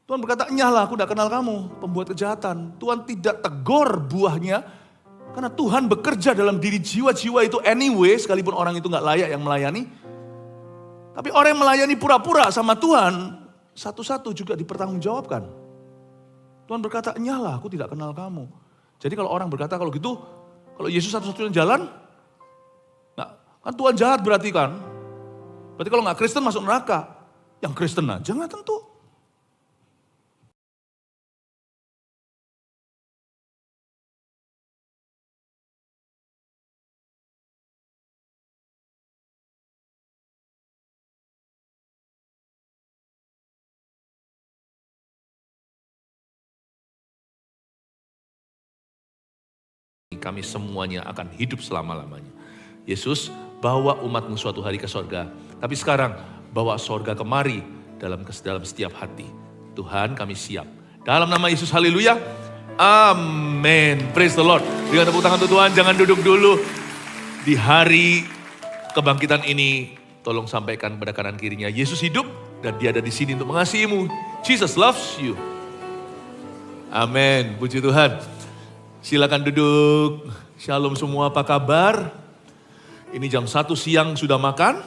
Tuhan berkata, nyahlah, aku tidak kenal kamu, pembuat kejahatan. Tuhan tidak tegur buahnya, karena Tuhan bekerja dalam diri jiwa-jiwa itu anyway, sekalipun orang itu gak layak yang melayani. Tapi orang yang melayani pura-pura sama Tuhan, satu-satu juga dipertanggungjawabkan. Tuhan berkata, nyahlah, aku tidak kenal kamu. Jadi kalau orang berkata, kalau gitu, kalau Yesus satu-satunya jalan, nah, kan Tuhan jahat berarti kan. Berarti kalau gak Kristen masuk neraka. Yang Kristen aja gak tentu. Kami semuanya akan hidup selama-lamanya. Yesus bawa umatmu suatu hari ke sorga. Tapi sekarang bawa sorga kemari dalam setiap hati. Tuhan, kami siap. Dalam nama Yesus, haleluya. Amin. Praise the Lord. Dengan tepuk tangan untuk Tuhan, jangan duduk dulu. Di hari kebangkitan ini, tolong sampaikan pada kanan kirinya, Yesus hidup dan dia ada di sini untuk mengasihimu. Jesus loves you. Amin. Puji Tuhan. Silakan duduk. Shalom semua, apa kabar? Ini jam 1 siang sudah makan?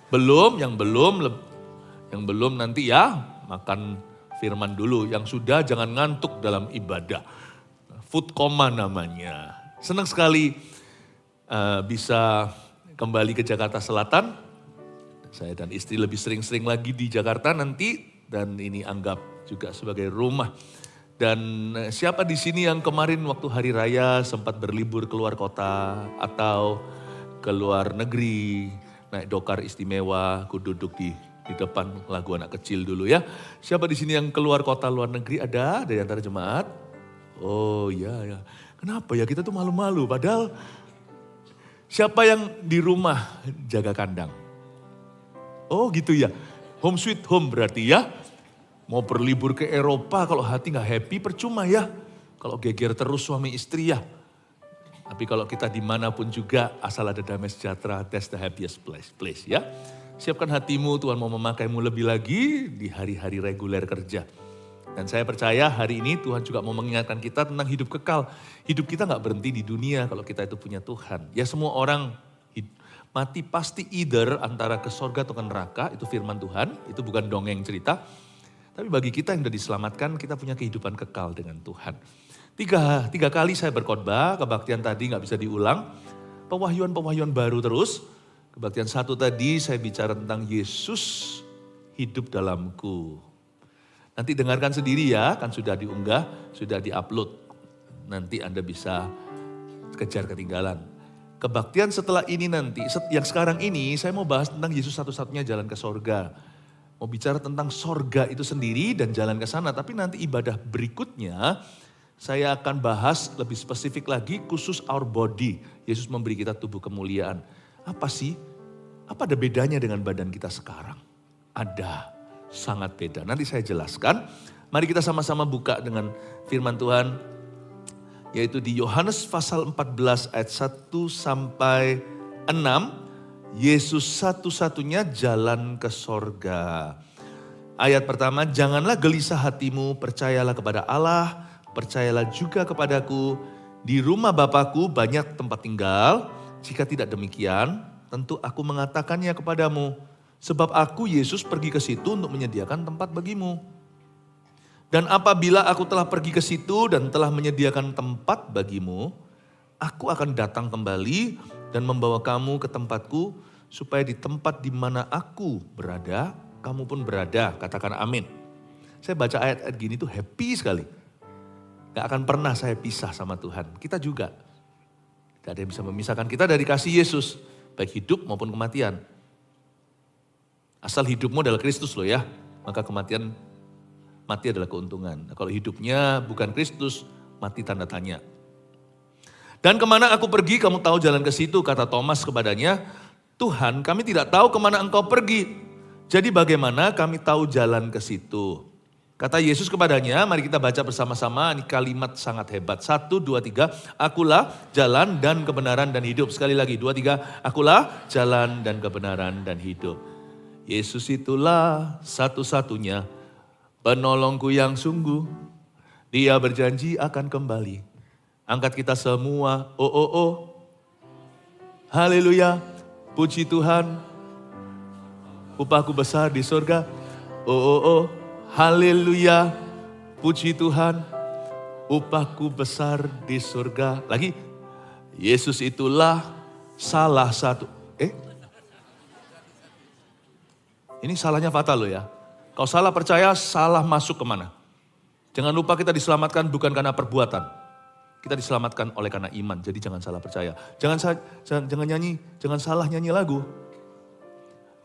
Belum, yang belum nanti ya makan firman dulu. Yang sudah jangan ngantuk dalam ibadah. Food coma namanya. Senang sekali bisa kembali ke Jakarta Selatan. Saya dan istri lebih sering-sering lagi di Jakarta nanti. Dan ini anggap juga sebagai rumah. Dan siapa di sini yang kemarin waktu hari raya sempat berlibur keluar kota atau ke luar negeri, naik dokar istimewa, aku duduk di depan lagu anak kecil dulu ya. Siapa di sini yang keluar kota luar negeri, ada dari antara jemaat? Oh ya. Kenapa ya kita tuh malu-malu, padahal siapa yang di rumah jaga kandang? Oh gitu ya, home sweet home berarti ya. Mau berlibur ke Eropa kalau hati gak happy percuma ya. Kalau geger terus suami istri ya. Tapi kalau kita dimanapun juga asal ada damai sejahtera, that's the happiest place ya. Siapkan hatimu, Tuhan mau memakaimu lebih lagi di hari-hari reguler kerja. Dan saya percaya hari ini Tuhan juga mau mengingatkan kita tentang hidup kekal. Hidup kita gak berhenti di dunia kalau kita itu punya Tuhan. Ya semua orang mati pasti either antara ke sorga atau ke neraka, itu firman Tuhan, itu bukan dongeng cerita. Tapi bagi kita yang sudah diselamatkan, kita punya kehidupan kekal dengan Tuhan. Tiga kali saya berkhotbah, kebaktian tadi gak bisa diulang. Pewahyuan baru terus. Kebaktian 1 tadi saya bicara tentang Yesus hidup dalamku. Nanti dengarkan sendiri ya, kan sudah diunggah, sudah diupload. Nanti Anda bisa kejar ketinggalan. Kebaktian setelah ini nanti, yang sekarang ini saya mau bahas tentang Yesus satu-satunya jalan ke sorga. Mau bicara tentang sorga itu sendiri dan jalan ke sana. Tapi nanti ibadah berikutnya saya akan bahas lebih spesifik lagi khusus our body. Yesus memberi kita tubuh kemuliaan. Apa sih? Apa ada bedanya dengan badan kita sekarang? Ada, sangat beda. Nanti saya jelaskan. Mari kita sama-sama buka dengan firman Tuhan. Yaitu di Yohanes pasal 14 ayat 1 sampai 6. Yesus satu-satunya jalan ke sorga. Ayat pertama, janganlah gelisah hatimu, percayalah kepada Allah, percayalah juga kepadaku. Di rumah Bapakku banyak tempat tinggal, jika tidak demikian, tentu aku mengatakannya kepadamu. Sebab aku, Yesus, pergi ke situ untuk menyediakan tempat bagimu. Dan apabila aku telah pergi ke situ dan telah menyediakan tempat bagimu, aku akan datang kembali dan membawa kamu ke tempatku, supaya di tempat di mana aku berada, kamu pun berada. Katakan amin. Saya baca ayat-ayat gini tuh happy sekali. Gak akan pernah saya pisah sama Tuhan. Kita juga. Gak ada yang bisa memisahkan kita dari kasih Yesus. Baik hidup maupun kematian. Asal hidupmu adalah Kristus loh ya. Maka mati adalah keuntungan. Nah, kalau hidupnya bukan Kristus, mati tanda tanya. Dan kemana aku pergi, kamu tahu jalan ke situ, kata Thomas kepadanya. Tuhan, kami tidak tahu kemana engkau pergi. Jadi bagaimana kami tahu jalan ke situ? Kata Yesus kepadanya, mari kita baca bersama-sama, ini kalimat sangat hebat. 1, 2, 3, akulah jalan dan kebenaran dan hidup. Sekali lagi, 2, 3, akulah jalan dan kebenaran dan hidup. Yesus itulah satu-satunya penolongku yang sungguh, dia berjanji akan kembali. Angkat kita semua, oh oh oh. Haleluya, puji Tuhan. Upahku besar di surga, oh oh oh. Haleluya, puji Tuhan. Upahku besar di surga. Lagi, Yesus itulah salah satu. Ini salahnya fatal loh ya. Kalau salah percaya, salah masuk kemana? Jangan lupa kita diselamatkan bukan karena perbuatan. Kita diselamatkan oleh karena iman, jadi jangan salah percaya. Jangan nyanyi, jangan salah nyanyi lagu.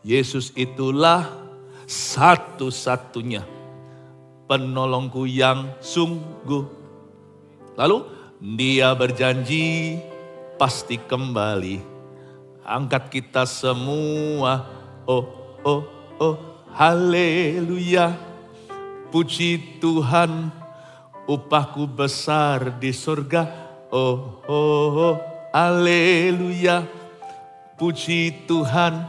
Yesus itulah satu-satunya penolongku yang sungguh. Lalu dia berjanji pasti kembali. Angkat kita semua, oh oh oh, haleluya, puji Tuhan. Upahku besar di surga, oh oh oh, haleluya, puji Tuhan,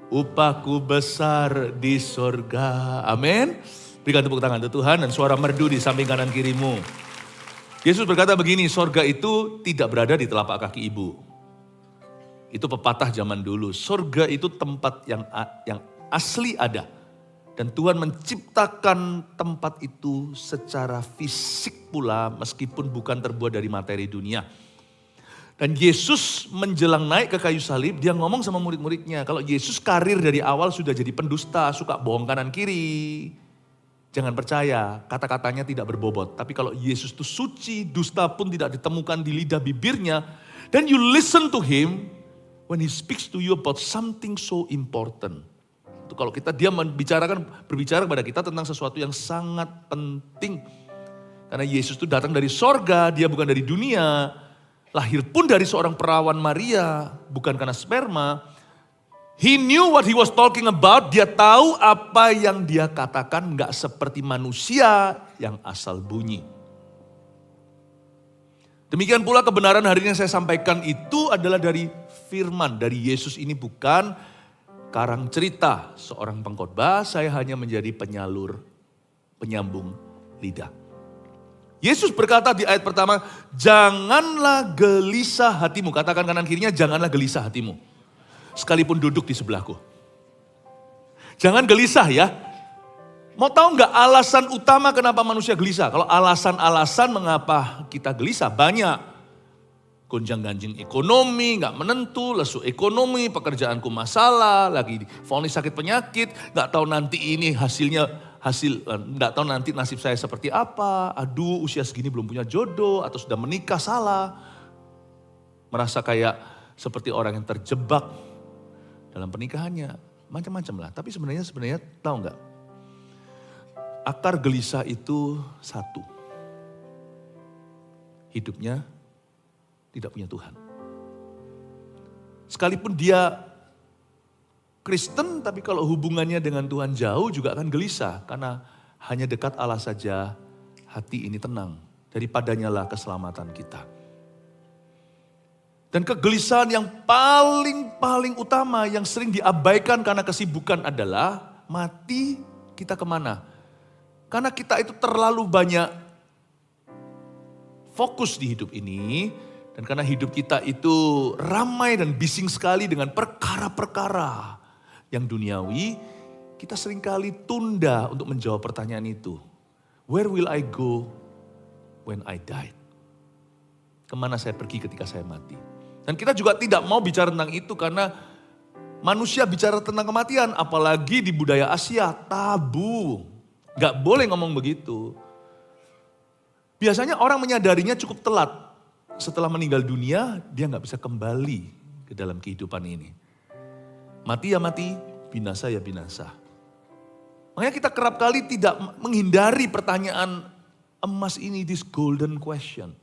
upahku besar di surga, amin. Berikan tepuk tangan untuk Tuhan dan suara merdu di samping kanan kirimu. Yesus berkata begini, surga itu tidak berada di telapak kaki ibu. Itu pepatah zaman dulu, surga itu tempat yang asli ada. Dan Tuhan menciptakan tempat itu secara fisik pula meskipun bukan terbuat dari materi dunia. Dan Yesus menjelang naik ke kayu salib, dia ngomong sama murid-muridnya. Kalau Yesus karir dari awal sudah jadi pendusta, suka bohong kanan kiri. Jangan percaya, kata-katanya tidak berbobot. Tapi kalau Yesus itu suci, dusta pun tidak ditemukan di lidah bibirnya. Then you listen to him when he speaks to you about something so important. Kalau dia berbicara kepada kita tentang sesuatu yang sangat penting. Karena Yesus itu datang dari sorga, dia bukan dari dunia. Lahir pun dari seorang perawan Maria, bukan karena sperma. He knew what he was talking about, dia tahu apa yang dia katakan, gak seperti manusia yang asal bunyi. Demikian pula kebenaran hari ini yang saya sampaikan itu adalah dari firman, dari Yesus ini bukan karang cerita seorang pengkhotbah, saya hanya menjadi penyambung lidah. Yesus berkata di ayat pertama, janganlah gelisah hatimu. Katakan kanan kirinya, janganlah gelisah hatimu. Sekalipun duduk di sebelahku. Jangan gelisah ya. Mau tahu nggak alasan utama kenapa manusia gelisah? Kalau alasan-alasan mengapa kita gelisah banyak. Gonjang-ganjing ekonomi, gak menentu, lesu ekonomi, pekerjaanku masalah, lagi vonis sakit penyakit, gak tahu nanti ini gak tahu nanti nasib saya seperti apa, aduh usia segini belum punya jodoh, atau sudah menikah salah. Merasa kayak seperti orang yang terjebak dalam pernikahannya, macam-macam lah. Tapi sebenarnya tahu gak? Akar gelisah itu satu. Hidupnya tidak punya Tuhan. Sekalipun dia Kristen, tapi kalau hubungannya dengan Tuhan jauh juga akan gelisah. Karena hanya dekat Allah saja hati ini tenang. Daripadanya lah keselamatan kita. Dan kegelisahan yang paling utama yang sering diabaikan karena kesibukan adalah mati kita kemana? Karena kita itu terlalu banyak fokus di hidup ini. Dan karena hidup kita itu ramai dan bising sekali dengan perkara-perkara yang duniawi, kita seringkali tunda untuk menjawab pertanyaan itu. Where will I go when I die? Kemana saya pergi ketika saya mati? Dan kita juga tidak mau bicara tentang itu karena manusia bicara tentang kematian, apalagi di budaya Asia, tabu. Gak boleh ngomong begitu. Biasanya orang menyadarinya cukup telat. Setelah meninggal dunia, dia gak bisa kembali ke dalam kehidupan ini. Mati ya mati, binasa ya binasa. Makanya kita kerap kali tidak menghindari pertanyaan emas ini, this golden question.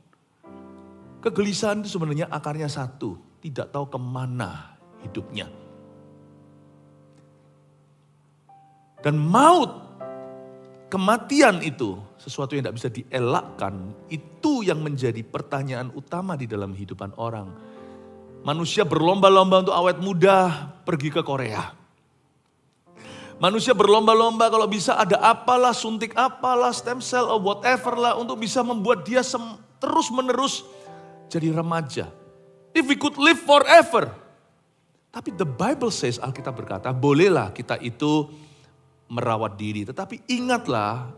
Kegelisahan itu sebenarnya akarnya satu, tidak tahu kemana hidupnya. Dan maut, kematian itu, sesuatu yang tidak bisa dielakkan, itu yang menjadi pertanyaan utama di dalam kehidupan orang. Manusia berlomba-lomba untuk awet muda pergi ke Korea. Manusia berlomba-lomba kalau bisa ada apalah, suntik apalah, stem cell or whatever lah untuk bisa membuat dia terus menerus jadi remaja. If we could live forever. Tapi the Bible says, Alkitab berkata, bolehlah kita itu merawat diri. Tetapi ingatlah,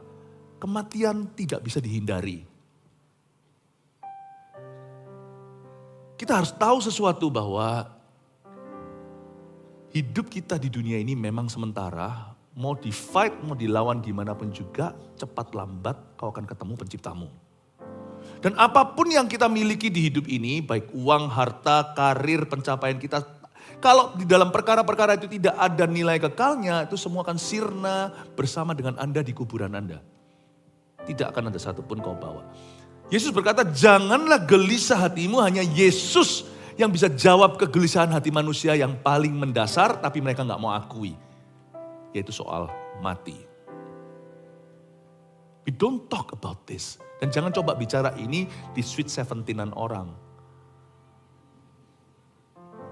kematian tidak bisa dihindari. Kita harus tahu sesuatu bahwa hidup kita di dunia ini memang sementara, mau di fight, mau dilawan gimana pun juga, cepat lambat kau akan ketemu penciptamu. Dan apapun yang kita miliki di hidup ini, baik uang, harta, karir, pencapaian kita, kalau di dalam perkara-perkara itu tidak ada nilai kekalnya, itu semua akan sirna bersama dengan Anda di kuburan Anda. Tidak akan ada satupun kau bawa. Yesus berkata, janganlah gelisah hatimu, hanya Yesus yang bisa jawab kegelisahan hati manusia yang paling mendasar tapi mereka gak mau akui. Yaitu soal mati. We don't talk about this. Dan jangan coba bicara ini di Sweet 17-an orang.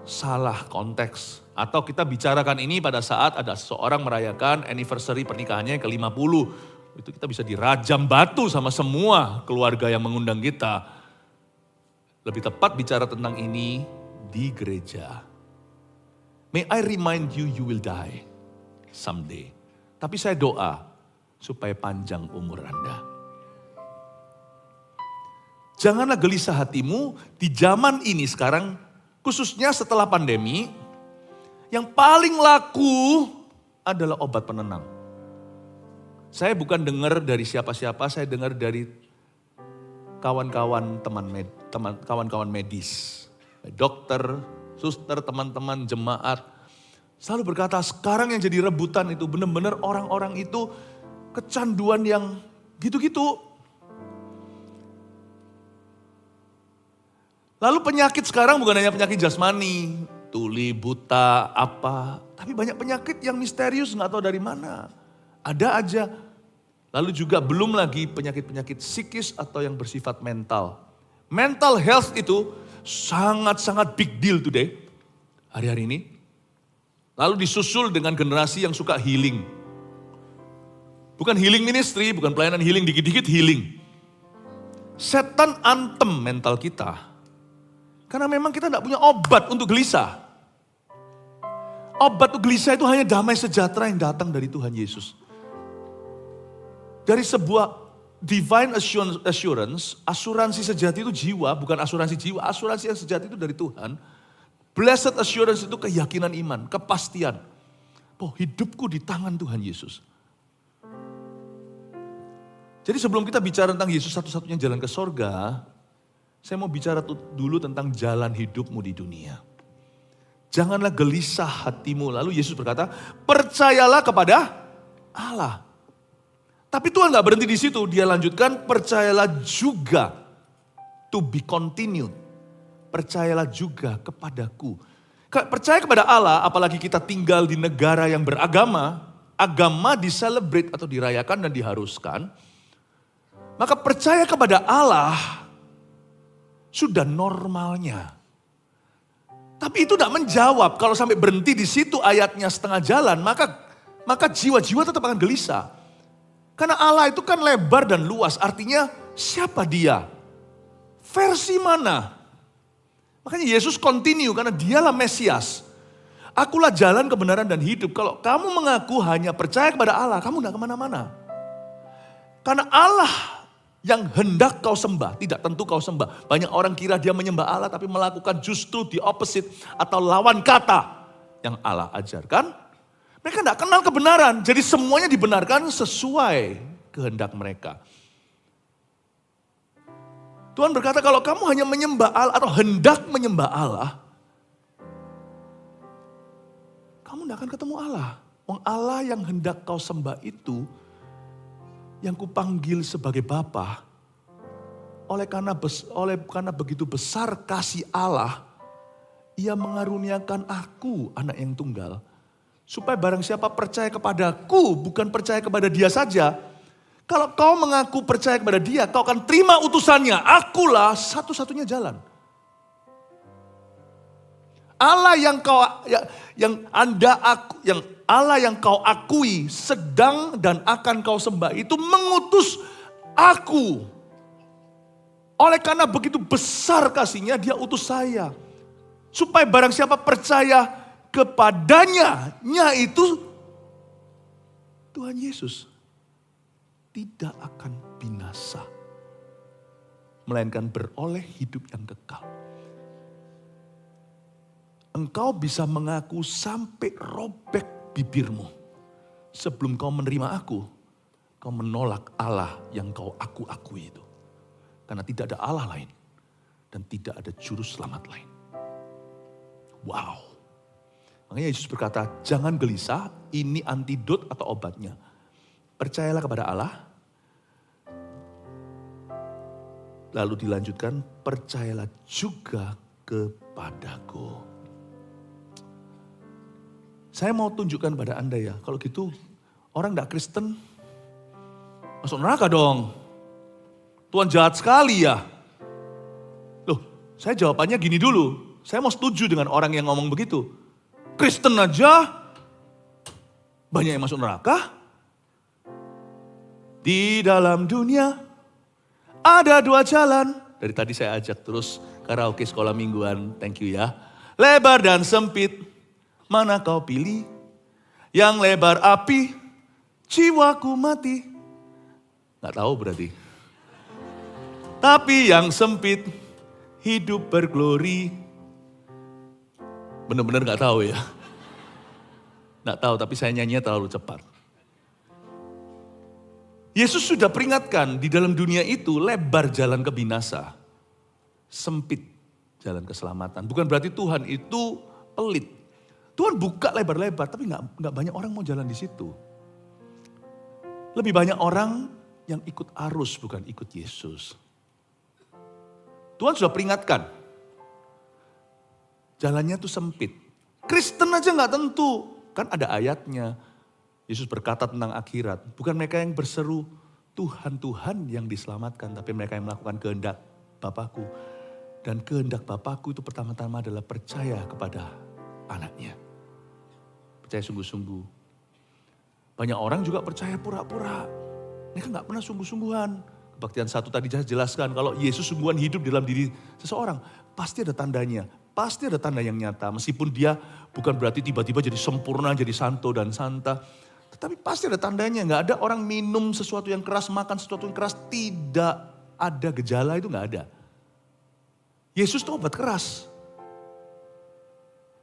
Salah konteks. Atau kita bicarakan ini pada saat ada seorang merayakan anniversary pernikahannya yang ke-50. Itu kita bisa dirajam batu sama semua keluarga yang mengundang kita. Lebih tepat bicara tentang ini di gereja. May I remind you, you will die someday. Tapi saya doa supaya panjang umur Anda. Janganlah gelisah hatimu di zaman ini sekarang, khususnya setelah pandemi, yang paling laku adalah obat penenang. Saya bukan dengar dari siapa-siapa, saya dengar dari kawan-kawan kawan-kawan medis, dokter, suster, teman-teman jemaat, selalu berkata sekarang yang jadi rebutan itu benar-benar orang-orang itu kecanduan yang gitu-gitu. Lalu penyakit sekarang bukan hanya penyakit jasmani, tuli, buta, apa, tapi banyak penyakit yang misterius nggak tahu dari mana. Ada aja. Lalu juga belum lagi penyakit-penyakit psikis atau yang bersifat mental. Mental health itu sangat-sangat big deal today, hari-hari ini. Lalu disusul dengan generasi yang suka healing. Bukan healing ministry, bukan pelayanan healing, dikit-dikit healing. Setan antem mental kita. Karena memang kita tidak punya obat untuk gelisah. Obat untuk gelisah itu hanya damai sejahtera yang datang dari Tuhan Yesus. Dari sebuah divine assurance, asuransi sejati itu jiwa, bukan asuransi jiwa, asuransi yang sejati itu dari Tuhan. Blessed assurance itu keyakinan iman, kepastian. Oh, hidupku di tangan Tuhan Yesus. Jadi sebelum kita bicara tentang Yesus satu-satunya jalan ke sorga, saya mau bicara dulu tentang jalan hidupmu di dunia. Janganlah gelisah hatimu. Lalu Yesus berkata, percayalah kepada Allah. Tapi Tuhan gak berhenti di situ, dia lanjutkan, percayalah juga, to be continued. Percayalah juga kepadaku. Percaya kepada Allah, apalagi kita tinggal di negara yang beragama, agama diselebrate atau dirayakan dan diharuskan, maka percaya kepada Allah sudah normalnya. Tapi itu tidak menjawab, kalau sampai berhenti di situ ayatnya setengah jalan, maka jiwa-jiwa tetap akan gelisah. Karena Allah itu kan lebar dan luas, artinya siapa dia? Versi mana? Makanya Yesus continue karena dialah Mesias. Akulah jalan kebenaran dan hidup. Kalau kamu mengaku hanya percaya kepada Allah, kamu tidak kemana-mana. Karena Allah yang hendak kau sembah, tidak tentu kau sembah. Banyak orang kira dia menyembah Allah tapi melakukan justru the opposite atau lawan kata yang Allah ajarkan. Mereka tidak kenal kebenaran, jadi semuanya dibenarkan sesuai kehendak mereka. Tuhan berkata kalau kamu hanya menyembah Allah atau hendak menyembah Allah, kamu tidak akan ketemu Allah. Allah yang hendak kau sembah itu, yang kupanggil sebagai Bapa, karena begitu besar kasih Allah, Ia mengaruniakan aku, anak yang tunggal, supaya barang siapa percaya kepadaku, bukan percaya kepada dia saja. Kalau kau mengaku percaya kepada dia, kau akan terima utusannya. Akulah satu-satunya jalan. Allah yang Allah yang kau akui sedang dan akan kau sembah itu mengutus aku. Oleh karena begitu besar kasihnya, dia utus saya. Supaya barang siapa percaya kepadanya, yaitu Tuhan Yesus, tidak akan binasa, melainkan beroleh hidup yang kekal. Engkau bisa mengaku sampai robek bibirmu. Sebelum kau menerima aku, kau menolak Allah yang kau akui itu. Karena tidak ada Allah lain dan tidak ada juru selamat lain. Wow. Makanya Yesus berkata, jangan gelisah, ini antidot atau obatnya. Percayalah kepada Allah. Lalu dilanjutkan, percayalah juga kepadaku. Saya mau tunjukkan pada Anda ya, kalau gitu orang gak Kristen masuk neraka dong. Tuhan jahat sekali ya. Loh, saya jawabannya gini dulu. Saya mau setuju dengan orang yang ngomong begitu. Kristen aja banyak yang masuk neraka. Di dalam dunia ada dua jalan. Dari tadi saya ajak terus karaoke sekolah mingguan. Thank you ya. Lebar dan sempit. Mana kau pilih? Yang lebar api, jiwaku mati. Gak tahu berarti. Tapi yang sempit, hidup berglori. Benar-benar gak tahu ya. Gak tahu, tapi saya nyanyinya terlalu cepat. Yesus sudah peringatkan, di dalam dunia itu lebar jalan ke binasa. Sempit jalan keselamatan. Bukan berarti Tuhan itu pelit. Tuhan buka lebar-lebar, tapi nggak banyak orang mau jalan di situ. Lebih banyak orang yang ikut arus, bukan ikut Yesus. Tuhan sudah peringatkan, jalannya tuh sempit. Kristen aja nggak tentu, kan ada ayatnya. Yesus berkata tentang akhirat, bukan mereka yang berseru Tuhan, Tuhan yang diselamatkan, tapi mereka yang melakukan kehendak Bapakku. Dan kehendak Bapakku itu pertama-tama adalah percaya kepada anaknya. Percaya sungguh-sungguh. Banyak orang juga percaya pura-pura. Mereka gak pernah sungguh-sungguhan. Kebaktian 1 tadi saya jelaskan, kalau Yesus sungguhan hidup dalam diri seseorang, pasti ada tandanya. Pasti ada tanda yang nyata. Meskipun dia bukan berarti tiba-tiba jadi sempurna, jadi santo dan santa. Tetapi pasti ada tandanya. Gak ada orang minum sesuatu yang keras, makan sesuatu yang keras, tidak ada gejala, itu gak ada. Yesus itu obat keras.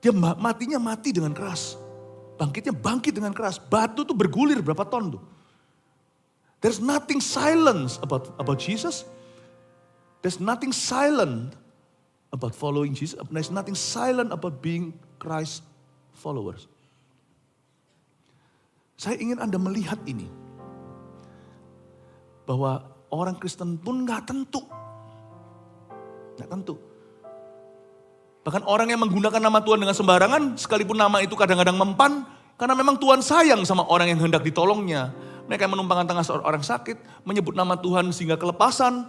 Dia matinya mati dengan keras. Bangkitnya bangkit dengan keras. Batu tuh bergulir berapa ton tuh. There's nothing silent about Jesus. There's nothing silent about following Jesus. There's nothing silent about being Christ followers. Saya ingin Anda melihat ini. Bahwa orang Kristen pun gak tentu. Gak tentu. Bahkan orang yang menggunakan nama Tuhan dengan sembarangan, sekalipun nama itu kadang-kadang mempan, karena memang Tuhan sayang sama orang yang hendak ditolongnya. Mereka yang menumpangkan tangan orang sakit, menyebut nama Tuhan sehingga kelepasan.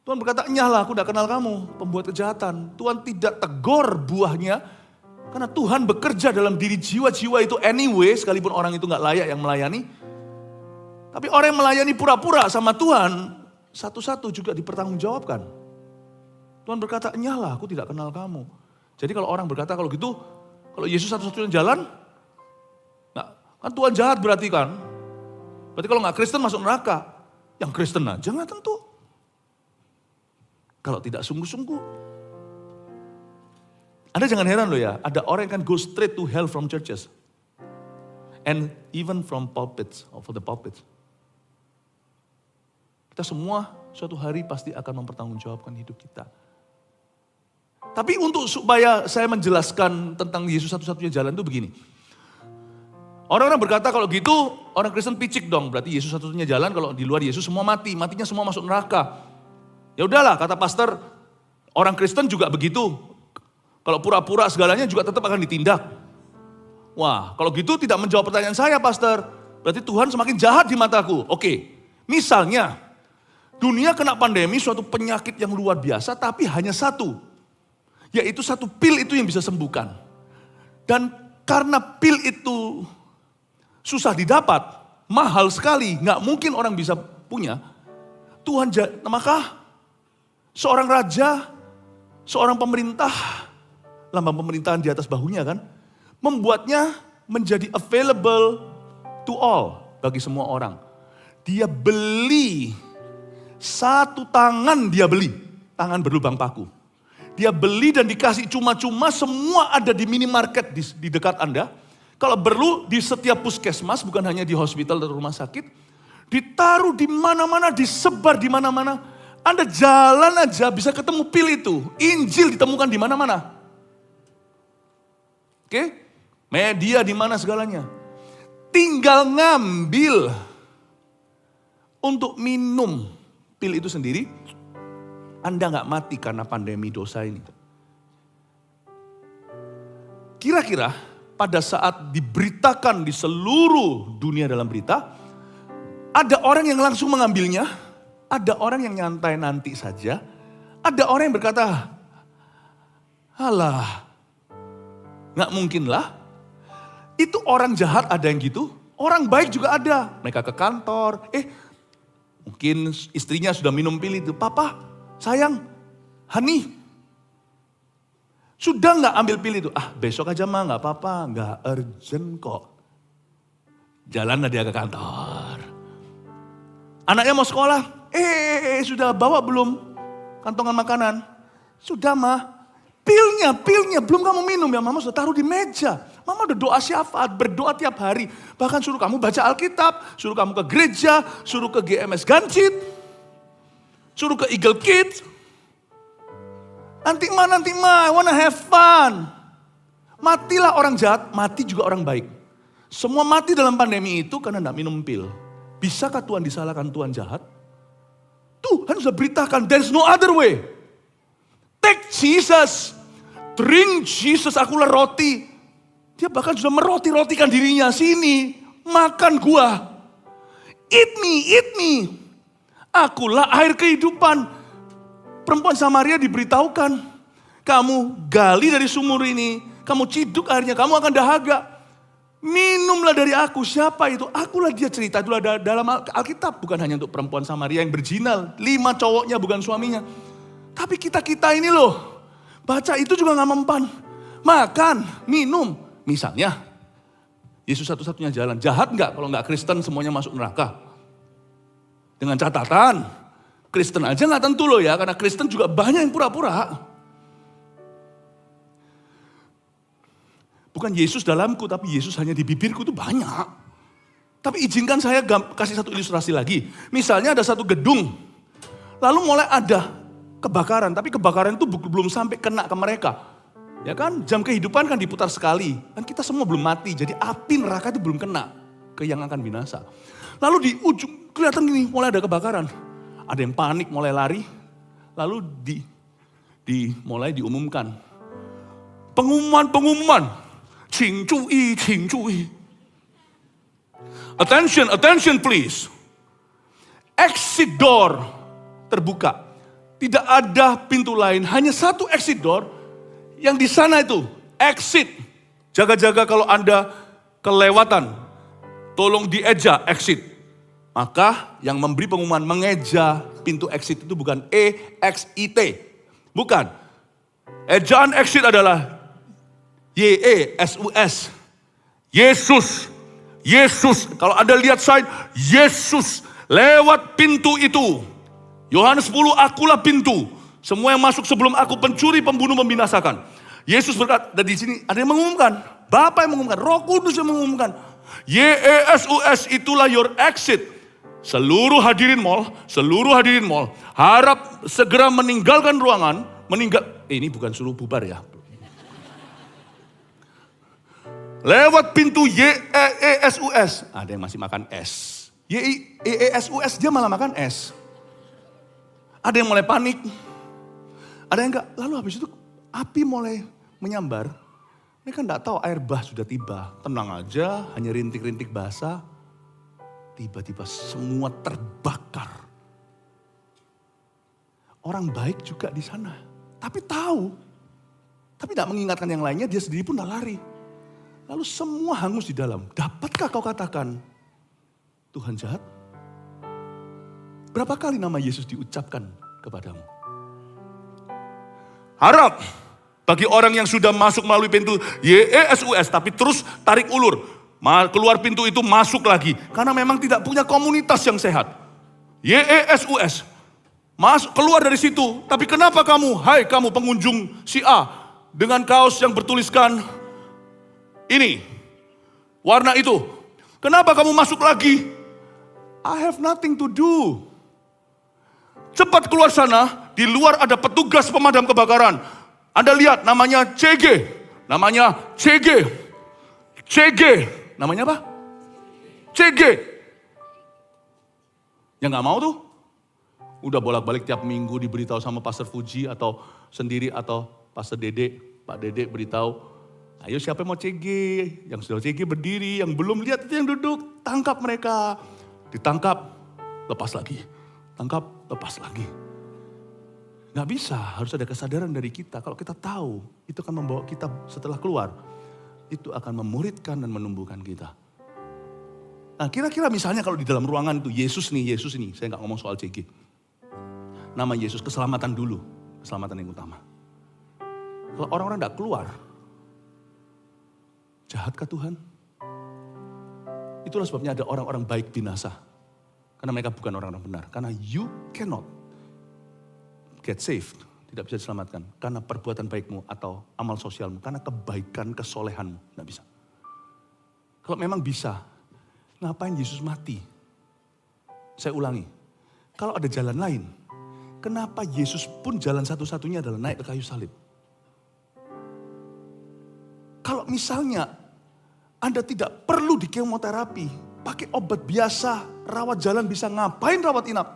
Tuhan berkata, nyahlah aku tidak kenal kamu, pembuat kejahatan. Tuhan tidak tegur buahnya, karena Tuhan bekerja dalam diri jiwa-jiwa itu anyway, sekalipun orang itu gak layak yang melayani. Tapi orang yang melayani pura-pura sama Tuhan, satu-satu juga dipertanggungjawabkan. Tuhan berkata, nyahlah aku tidak kenal kamu. Jadi kalau orang berkata kalau gitu, kalau Yesus satu-satunya jalan, nah, kan Tuhan jahat berarti kan. Berarti kalau gak Kristen masuk neraka. Yang Kristen aja gak tentu. Kalau tidak sungguh-sungguh. Anda jangan heran loh ya, ada orang yang kan go straight to hell from churches. And even from pulpits, or for the pulpits. Kita semua suatu hari pasti akan mempertanggungjawabkan hidup kita. Tapi untuk supaya saya menjelaskan tentang Yesus satu-satunya jalan itu begini. Orang-orang berkata kalau gitu orang Kristen picik dong. Berarti Yesus satu-satunya jalan, kalau di luar Yesus semua mati. Matinya semua masuk neraka. Ya udahlah kata pastor, orang Kristen juga begitu. Kalau pura-pura segalanya juga tetap akan ditindak. Wah kalau gitu tidak menjawab pertanyaan saya pastor. Berarti Tuhan semakin jahat di mataku. Oke, misalnya dunia kena pandemi suatu penyakit yang luar biasa tapi hanya satu. Yaitu satu pil itu yang bisa sembuhkan. Dan karena pil itu susah didapat, mahal sekali, nggak mungkin orang bisa punya. Maka seorang raja, seorang pemerintah, lambang pemerintahan di atas bahunya kan, membuatnya menjadi available to all, bagi semua orang. Dia beli, satu tangan dia beli, tangan berlubang paku. Dia beli dan dikasih cuma-cuma, semua ada di minimarket di dekat Anda. Kalau perlu di setiap puskesmas, bukan hanya di hospital atau rumah sakit. Ditaruh di mana-mana, disebar di mana-mana. Anda jalan aja bisa ketemu pil itu. Injil ditemukan di mana-mana. Oke? Media di mana segalanya. Tinggal ngambil untuk minum pil itu sendiri. Anda gak mati karena pandemi dosa ini. Kira-kira pada saat diberitakan di seluruh dunia dalam berita, ada orang yang langsung mengambilnya, ada orang yang nyantai nanti saja, ada orang yang berkata, alah, gak mungkin lah. Itu orang jahat ada yang gitu, orang baik juga ada. Mereka ke kantor, mungkin istrinya sudah minum pil itu, papa, sayang, honey, sudah gak ambil pil itu? Besok aja mah gak apa-apa, gak urgent kok. Jalanlah dia ke kantor. Anaknya mau sekolah, sudah bawa belum kantongan makanan? Sudah mah, pilnya belum kamu minum ya, mama sudah taruh di meja. Mama udah doa syafaat, berdoa tiap hari. Bahkan suruh kamu baca Alkitab, suruh kamu ke gereja, suruh ke GMS Gancit, suruh ke Eagle Kids. Nanti mah, I wanna have fun. Matilah orang jahat, mati juga orang baik. Semua mati dalam pandemi itu karena tidak minum pil. Bisakah Tuhan disalahkan Tuhan jahat? Tuhan sudah beritakan, there's no other way. Take Jesus, drink Jesus, akulah roti. Dia bahkan sudah meroti-rotikan dirinya, sini, makan gua. Eat me. Akulah air kehidupan. Perempuan Samaria diberitahukan, kamu gali dari sumur ini, kamu ciduk airnya, kamu akan dahaga. Minumlah dari aku, siapa itu? Akulah, dia cerita itulah dalam Alkitab. Bukan hanya untuk perempuan Samaria yang berjinal, 5 cowoknya bukan suaminya. Tapi kita ini loh, baca itu juga gak mempan. Makan, minum. Misalnya, Yesus satu-satunya jalan. Jahat gak kalau gak Kristen semuanya masuk neraka? Dengan catatan, Kristen aja gak tentu loh ya, karena Kristen juga banyak yang pura-pura. Bukan Yesus dalamku, tapi Yesus hanya di bibirku itu banyak. Tapi izinkan saya kasih satu ilustrasi lagi. Misalnya ada satu gedung, lalu mulai ada kebakaran, tapi kebakaran itu belum sampai kena ke mereka. Ya kan, jam kehidupan kan diputar sekali. Kan kita semua belum mati, jadi api neraka itu belum kena ke yang akan binasa. Lalu di ujung kelihatan gini, mulai ada kebakaran. Ada yang panik, mulai lari. Lalu mulai diumumkan. Pengumuman. Qing注意. Attention please. Exit door terbuka. Tidak ada pintu lain, hanya satu exit door. Yang di sana itu, exit. Jaga-jaga kalau Anda kelewatan, tolong dieja exit. Maka yang memberi pengumuman mengeja pintu exit itu bukan EXIT. Bukan. Ejaan exit adalah YESUS. Yesus. Kalau Anda lihat sign, Yesus lewat pintu itu. Yohanes 10, akulah pintu. Semua yang masuk sebelum aku pencuri, pembunuh, membinasakan. Yesus berkata, dan di sini ada yang mengumumkan. Bapa yang mengumumkan, Roh Kudus yang mengumumkan. YESUS itulah your exit. Seluruh hadirin mall harap segera meninggalkan ruangan. Ini bukan suruh bubar ya. Lewat pintu YESUS. Ada yang masih makan es. YESUS dia malah makan es. Ada yang mulai panik. Ada yang enggak. Lalu habis itu api mulai menyambar. Mereka enggak tahu air bah sudah tiba. Tenang aja, hanya rintik-rintik basah. Tiba-tiba semua terbakar. Orang baik juga di sana. Tapi tahu. Tapi tidak mengingatkan yang lainnya, dia sendiri pun udah lari. Lalu semua hangus di dalam. Dapatkah kau katakan, Tuhan jahat? Berapa kali nama Yesus diucapkan kepadamu? Harap bagi orang yang sudah masuk melalui pintu Yesus, tapi terus tarik ulur. Keluar pintu itu masuk lagi. Karena memang tidak punya komunitas yang sehat. Yesus. Masuk, keluar dari situ. Tapi kenapa kamu, hai kamu pengunjung si A, dengan kaos yang bertuliskan ini, warna itu. Kenapa kamu masuk lagi? I have nothing to do. Cepat keluar sana, di luar ada petugas pemadam kebakaran. Anda lihat namanya CG. Namanya CG. CG. Namanya apa? CG. Yang gak mau tuh. Udah bolak-balik tiap minggu diberitahu sama Pastor Fuji atau sendiri atau Pastor Dede. Pak Dede beritahu, ayo siapa yang mau CG? Yang sudah CG berdiri, yang belum lihat itu yang duduk. Tangkap mereka. Ditangkap, lepas lagi. Tangkap, lepas lagi. Gak bisa, harus ada kesadaran dari kita. Kalau kita tahu, itu akan membawa kita setelah keluar. Itu akan memuridkan dan menumbuhkan kita. Nah kira-kira misalnya kalau di dalam ruangan itu Yesus nih, saya gak ngomong soal CG. Nama Yesus, keselamatan dulu. Keselamatan yang utama. Kalau orang-orang gak keluar, jahatkah Tuhan? Itulah sebabnya ada orang-orang baik binasa. Karena mereka bukan orang-orang benar. Karena you cannot get saved. Tidak bisa diselamatkan. Karena perbuatan baikmu atau amal sosialmu. Karena kebaikan, kesolehanmu. Tidak bisa. Kalau memang bisa, ngapain Yesus mati? Saya ulangi. Kalau ada jalan lain, kenapa Yesus pun jalan satu-satunya adalah naik ke kayu salib? Kalau misalnya Anda tidak perlu di kemoterapi, pakai obat biasa, rawat jalan bisa ngapain rawat inap?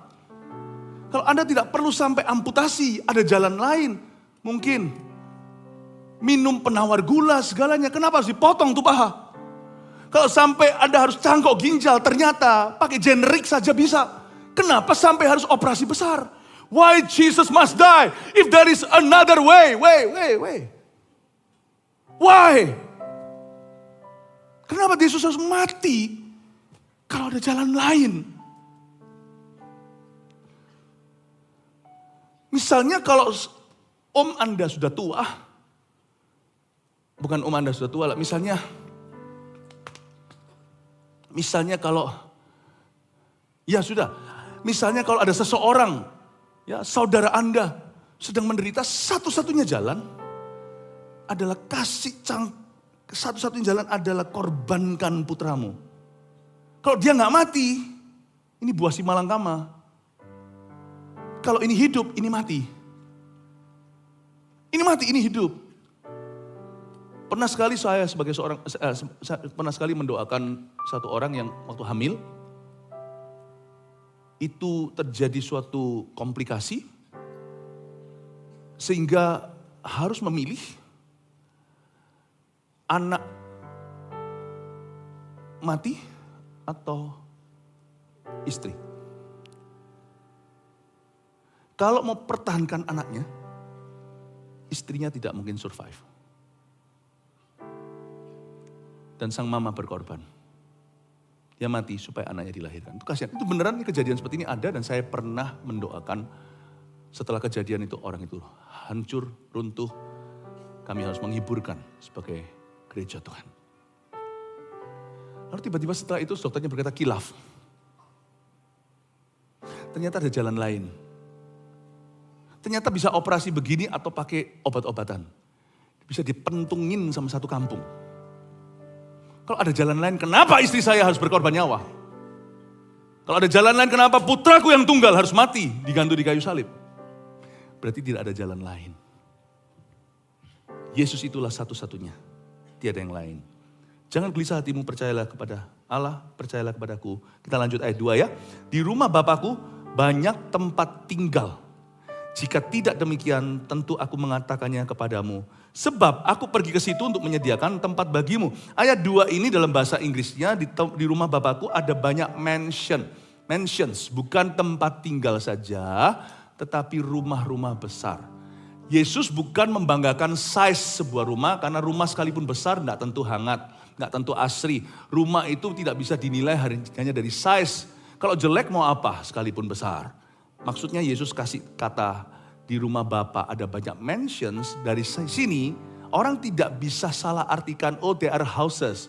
Kalau Anda tidak perlu sampai amputasi, ada jalan lain. Mungkin minum penawar gula segalanya, kenapa harus dipotong tuh paha? Kalau sampai Anda harus cangkok ginjal, ternyata pakai generik saja bisa. Kenapa sampai harus operasi besar? Why Jesus must die if there is another way? Why? Kenapa Yesus harus mati kalau ada jalan lain? Misalnya kalau om Anda sudah tua, bukan om Anda sudah tua lah, misalnya kalau, ya sudah, misalnya kalau ada seseorang, ya saudara Anda sedang menderita, satu-satunya jalan adalah satu-satunya jalan adalah korbankan putramu. Kalau dia nggak mati, ini buah si malangkama. Kalau ini hidup, ini mati. Ini mati, ini hidup. Pernah sekali saya sebagai seorang, pernah sekali mendoakan satu orang yang waktu hamil, itu terjadi suatu komplikasi, sehingga harus memilih anak mati atau istri. Kalau mau pertahankan anaknya, istrinya tidak mungkin survive. Dan sang mama berkorban. Dia mati supaya anaknya dilahirkan. Itu kasihan. Itu beneran kejadian seperti ini ada dan saya pernah mendoakan setelah kejadian itu orang itu hancur, runtuh. Kami harus menghiburkan sebagai gereja Tuhan. Lalu tiba-tiba setelah itu dokternya berkata kilaf. Ternyata ada jalan lain. Ternyata bisa operasi begini atau pakai obat-obatan. Bisa dipentungin sama satu kampung. Kalau ada jalan lain, kenapa istri saya harus berkorban nyawa? Kalau ada jalan lain, kenapa putraku yang tunggal harus mati digantung di kayu salib? Berarti tidak ada jalan lain. Yesus itulah satu-satunya. Tiada yang lain. Jangan gelisah hatimu, percayalah kepada Allah, percayalah kepadaku. Kita lanjut ayat 2 ya. Di rumah Bapakku banyak tempat tinggal. Jika tidak demikian, tentu aku mengatakannya kepadamu. Sebab aku pergi ke situ untuk menyediakan tempat bagimu. Ayat 2 ini dalam bahasa Inggrisnya, di rumah Bapakku ada banyak mansions. Bukan tempat tinggal saja, tetapi rumah-rumah besar. Yesus bukan membanggakan size sebuah rumah, karena rumah sekalipun besar tidak tentu hangat. nggak tentu asri. Rumah itu tidak bisa dinilai hanya dari size. Kalau jelek mau apa sekalipun besar. Maksudnya Yesus kasih kata di rumah Bapa ada banyak mansions. Dari sini orang tidak bisa salah artikan, oh they are houses.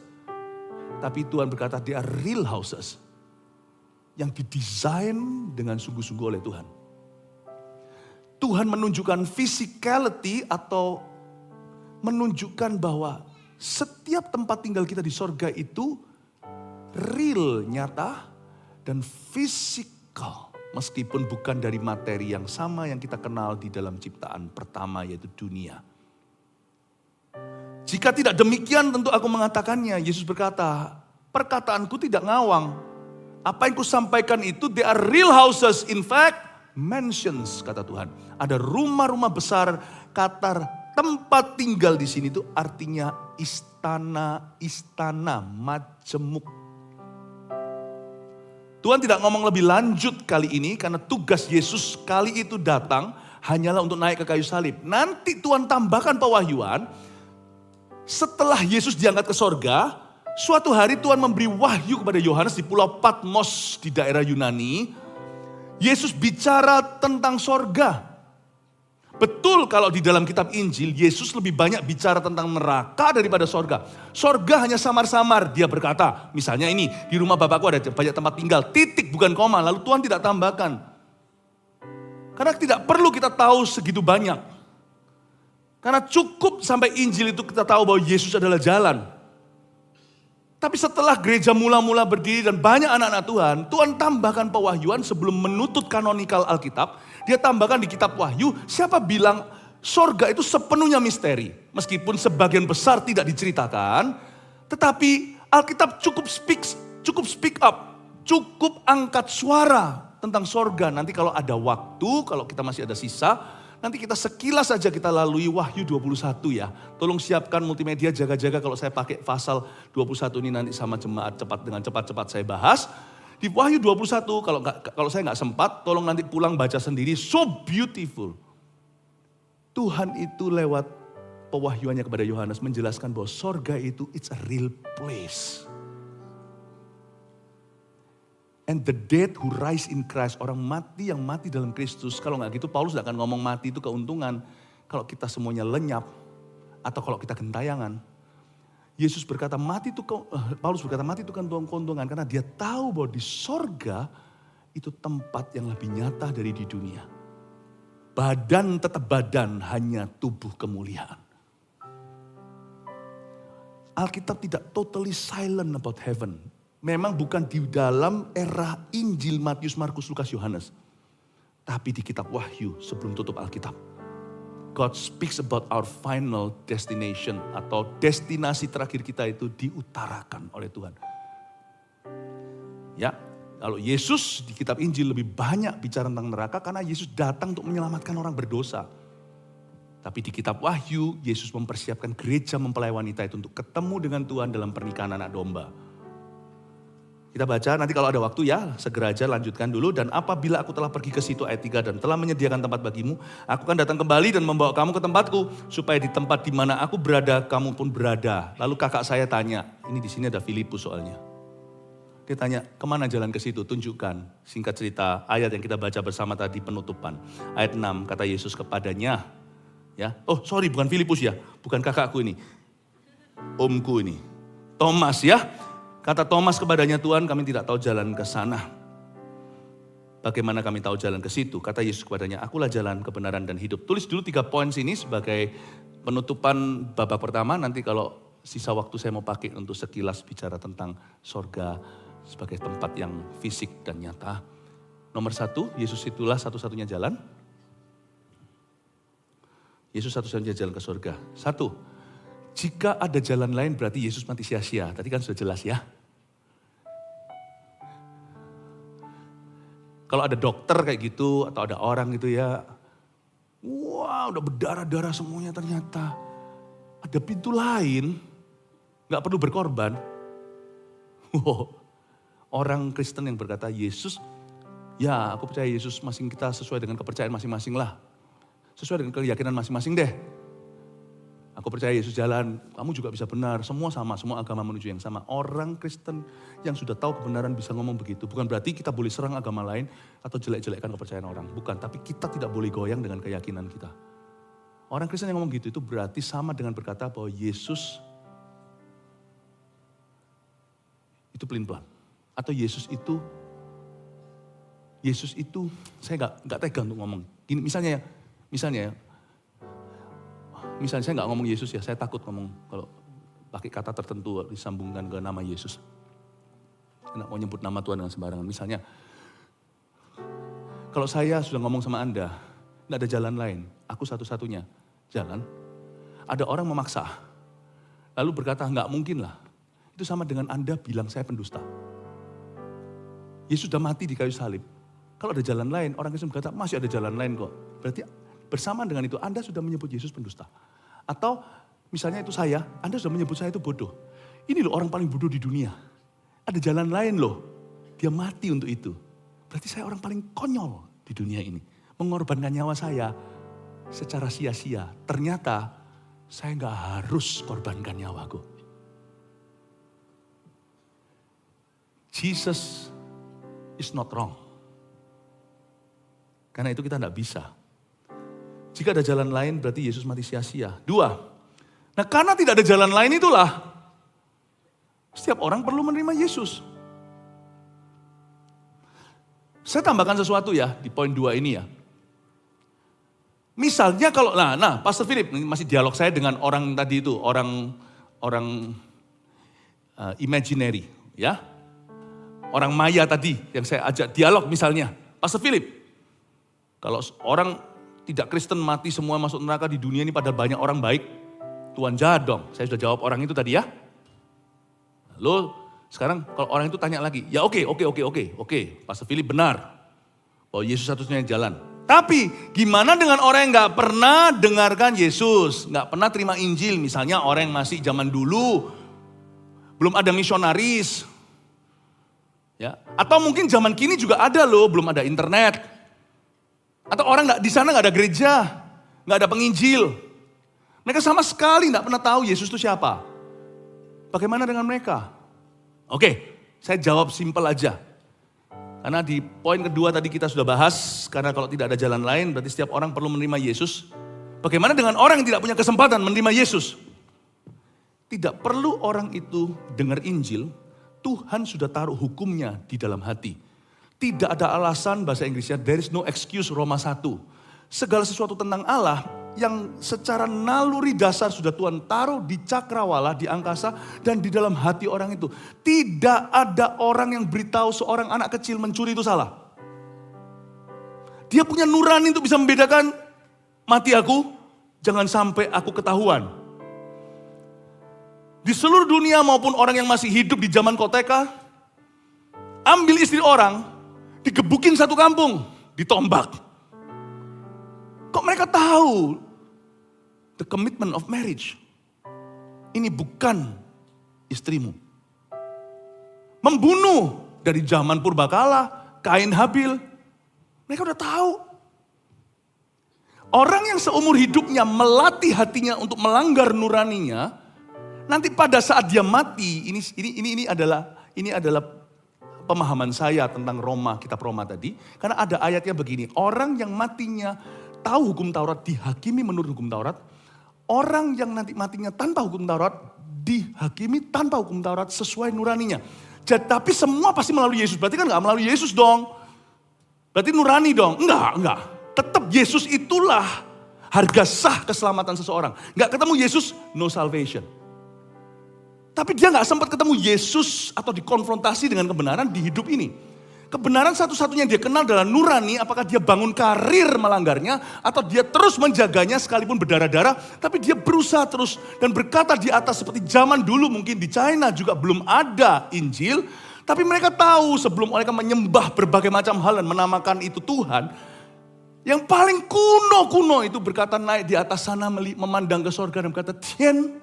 Tapi Tuhan berkata they are real houses. Yang didesain dengan sungguh-sungguh oleh Tuhan. Tuhan menunjukkan physicality atau menunjukkan bahwa setiap tempat tinggal kita di sorga itu real, nyata, dan physical. Meskipun bukan dari materi yang sama yang kita kenal di dalam ciptaan pertama yaitu dunia. Jika tidak demikian tentu aku mengatakannya. Yesus berkata, perkataanku tidak ngawang. Apa yang kusampaikan itu they are real houses. In fact, mansions kata Tuhan. Ada rumah-rumah besar, kata tempat tinggal di sini itu artinya istana-istana majemuk. Tuhan tidak ngomong lebih lanjut kali ini karena tugas Yesus kali itu datang hanyalah untuk naik ke kayu salib. Nanti Tuhan tambahkan pewahyuan setelah Yesus diangkat ke sorga, suatu hari Tuhan memberi wahyu kepada Yohanes di Pulau Patmos di daerah Yunani. Yesus bicara tentang sorga. Betul kalau di dalam kitab Injil, Yesus lebih banyak bicara tentang neraka daripada sorga. Sorga hanya samar-samar, dia berkata, misalnya ini, di rumah Bapakku ada banyak tempat tinggal, titik bukan koma, lalu Tuhan tidak tambahkan. Karena tidak perlu kita tahu segitu banyak. Karena cukup sampai Injil itu kita tahu bahwa Yesus adalah jalan. Tapi setelah gereja mula-mula berdiri dan banyak anak-anak Tuhan, Tuhan tambahkan pewahyuan sebelum menutup kanonikal Alkitab. Dia tambahkan di kitab Wahyu, siapa bilang sorga itu sepenuhnya misteri. Meskipun sebagian besar tidak diceritakan, tetapi Alkitab cukup speak up, cukup angkat suara tentang sorga. Nanti kalau ada waktu, kalau kita masih ada sisa, nanti kita sekilas saja kita lalui Wahyu 21 ya. Tolong siapkan multimedia, jaga-jaga kalau saya pakai pasal 21 ini nanti sama jemaat dengan cepat-cepat saya bahas. Di Wahyu 21, kalau saya nggak sempat, tolong nanti pulang baca sendiri. So beautiful. Tuhan itu lewat pewahyuannya kepada Yohanes menjelaskan bahwa sorga itu it's a real place. And the dead who rise in Christ, orang mati yang mati dalam Kristus. Kalau nggak gitu Paulus nggak akan ngomong mati itu keuntungan. Kalau kita semuanya lenyap atau kalau kita gentayangan. Yesus berkata Paulus berkata mati itu kan keuntungan karena dia tahu bahwa di sorga itu tempat yang lebih nyata dari di dunia. Badan tetap badan, hanya tubuh kemuliaan. Alkitab tidak totally silent about heaven. Memang bukan di dalam era Injil Matius, Markus, Lukas, Yohanes. Tapi di kitab Wahyu sebelum tutup Alkitab. God speaks about our final destination atau destinasi terakhir kita itu diutarakan oleh Tuhan. Ya, kalau Yesus di kitab Injil lebih banyak bicara tentang neraka karena Yesus datang untuk menyelamatkan orang berdosa. Tapi di kitab Wahyu, Yesus mempersiapkan gereja mempelai wanita itu untuk ketemu dengan Tuhan dalam pernikahan anak domba. Kita baca nanti kalau ada waktu ya, segera aja lanjutkan dulu. Dan apabila aku telah pergi ke situ ayat 3 dan telah menyediakan tempat bagimu, aku akan datang kembali dan membawa kamu ke tempatku, supaya di tempat di mana aku berada, kamu pun berada. Lalu kakak saya tanya, ini di sini ada Filipus soalnya. Dia tanya, kemana jalan ke situ? Tunjukkan. Singkat cerita, ayat yang kita baca bersama tadi penutupan. Ayat 6, kata Yesus kepadanya. Ya, oh sorry bukan Filipus ya, bukan kakakku ini. Omku ini. Thomas ya. Kata Thomas kepadanya, Tuhan kami tidak tahu jalan ke sana. Bagaimana kami tahu jalan ke situ? Kata Yesus kepadanya, akulah jalan, kebenaran dan hidup. Tulis dulu 3 poin sini sebagai penutupan babak pertama. Nanti kalau sisa waktu saya mau pakai untuk sekilas bicara tentang sorga sebagai tempat yang fisik dan nyata. Nomor 1, Yesus itulah satu-satunya jalan. Yesus satu-satunya jalan ke sorga. 1, jika ada jalan lain berarti Yesus mati sia-sia. Tadi kan sudah jelas ya. Kalau ada dokter kayak gitu atau ada orang gitu ya. Wah udah berdarah-darah semuanya ternyata. Ada pintu lain. Gak perlu berkorban. Wow. Orang Kristen yang berkata Yesus. Ya aku percaya Yesus kita sesuai dengan kepercayaan masing-masing lah. Sesuai dengan keyakinan masing-masing deh. Aku percaya Yesus jalan, kamu juga bisa benar. Semua sama, semua agama menuju yang sama. Orang Kristen yang sudah tahu kebenaran bisa ngomong begitu. Bukan berarti kita boleh serang agama lain atau jelek-jelekkan kepercayaan orang. Bukan, tapi kita tidak boleh goyang dengan keyakinan kita. Orang Kristen yang ngomong gitu itu berarti sama dengan berkata bahwa Yesus itu pelin-pelan. Atau Yesus itu saya nggak tega untuk ngomong. Gini, misalnya saya nggak ngomong Yesus ya, saya takut ngomong kalau pakai kata tertentu disambungkan ke nama Yesus. Nggak mau nyebut nama Tuhan dengan sembarangan. Misalnya, kalau saya sudah ngomong sama Anda, nggak ada jalan lain, aku satu-satunya jalan. Ada orang memaksa, lalu berkata nggak mungkin lah. Itu sama dengan Anda bilang saya pendusta. Yesus sudah mati di kayu salib. Kalau ada jalan lain, orang Kristen berkata masih ada jalan lain kok. Berarti bersamaan dengan itu Anda sudah menyebut Yesus pendusta. Atau misalnya itu saya, Anda sudah menyebut saya itu bodoh. Ini loh orang paling bodoh di dunia. Ada jalan lain loh. Dia mati untuk itu. Berarti saya orang paling konyol di dunia ini. Mengorbankan nyawa saya secara sia-sia. Ternyata saya nggak harus korbankan nyawaku. Jesus is not wrong. Karena itu kita nggak bisa. Jika ada jalan lain berarti Yesus mati sia-sia. 2. Nah karena tidak ada jalan lain itulah. Setiap orang perlu menerima Yesus. Saya tambahkan sesuatu ya di poin 2 ini ya. Misalnya kalau, Pastor Philip masih dialog saya dengan orang tadi itu. Orang imaginary ya. Orang maya tadi yang saya ajak dialog misalnya. Pastor Philip, kalau orang tidak Kristen mati semua masuk neraka di dunia ini padahal banyak orang baik. Tuhan jahat dong. Saya sudah jawab orang itu tadi ya. Lalu sekarang kalau orang itu tanya lagi. Ya oke. Pastor Philip benar. Bahwa Yesus satu-satunya jalan. Tapi gimana dengan orang yang gak pernah dengarkan Yesus. Gak pernah terima Injil. Misalnya orang yang masih zaman dulu. Belum ada misionaris. Ya. Atau mungkin zaman kini juga ada loh. Belum ada internet. Atau orang di sana nggak ada gereja, nggak ada penginjil. Mereka sama sekali nggak pernah tahu Yesus itu siapa. Bagaimana dengan mereka? Oke, saya jawab simpel aja. Karena di poin kedua tadi kita sudah bahas, karena kalau tidak ada jalan lain berarti setiap orang perlu menerima Yesus. Bagaimana dengan orang yang tidak punya kesempatan menerima Yesus? Tidak perlu orang itu dengar Injil, Tuhan sudah taruh hukumnya di dalam hati. Tidak ada alasan bahasa Inggrisnya, there is no excuse Roma 1. Segala sesuatu tentang Allah yang secara naluri dasar sudah Tuhan taruh di cakrawala, di angkasa, dan di dalam hati orang itu. Tidak ada orang yang beritahu seorang anak kecil mencuri itu salah. Dia punya nurani untuk bisa membedakan, mati aku, jangan sampai aku ketahuan. Di seluruh dunia maupun orang yang masih hidup di zaman koteka, ambil istri orang, digebukin satu kampung, ditombak. Kok mereka tahu the commitment of marriage? Ini bukan istrimu. Membunuh dari zaman purbakala, Kain Habil. Mereka udah tahu. Orang yang seumur hidupnya melatih hatinya untuk melanggar nuraninya, nanti pada saat dia mati, ini adalah pemahaman saya tentang Roma, kitab Roma tadi. Karena ada ayatnya begini, orang yang matinya tahu hukum Taurat dihakimi menurut hukum Taurat. Orang yang nanti matinya tanpa hukum Taurat dihakimi tanpa hukum Taurat sesuai nuraninya. Jadi, tapi semua pasti melalui Yesus, berarti kan gak melalui Yesus dong. Berarti nurani dong, enggak. Tetap Yesus itulah harga sah keselamatan seseorang. Gak ketemu Yesus, no salvation. Tapi dia gak sempat ketemu Yesus atau dikonfrontasi dengan kebenaran di hidup ini. Kebenaran satu-satunya yang dia kenal adalah nurani, apakah dia bangun karir melanggarnya, atau dia terus menjaganya sekalipun berdarah-darah, tapi dia berusaha terus dan berkata di atas seperti zaman dulu mungkin di China juga belum ada Injil, tapi mereka tahu sebelum mereka menyembah berbagai macam hal dan menamakan itu Tuhan, yang paling kuno itu berkata naik di atas sana memandang ke sorga dan berkata, Tien,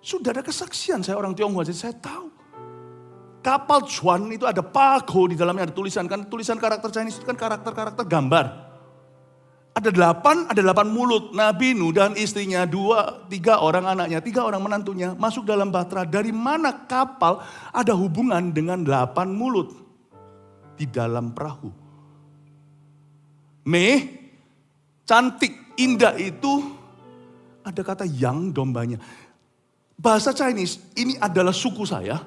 sudah ada kesaksian, saya orang Tionghoa, jadi saya tahu. Kapal Chuan itu ada pago di dalamnya, ada tulisan. Kan tulisan karakter Chinese itu kan karakter-karakter gambar. Ada 8 mulut. Nabi Nuh dan istrinya, 3 orang anaknya, 3 orang menantunya masuk dalam bahtera. Dari mana kapal ada hubungan dengan 8 mulut di dalam perahu? Cantik, indah itu ada kata yang dombanya. Bahasa Chinese, ini adalah suku saya.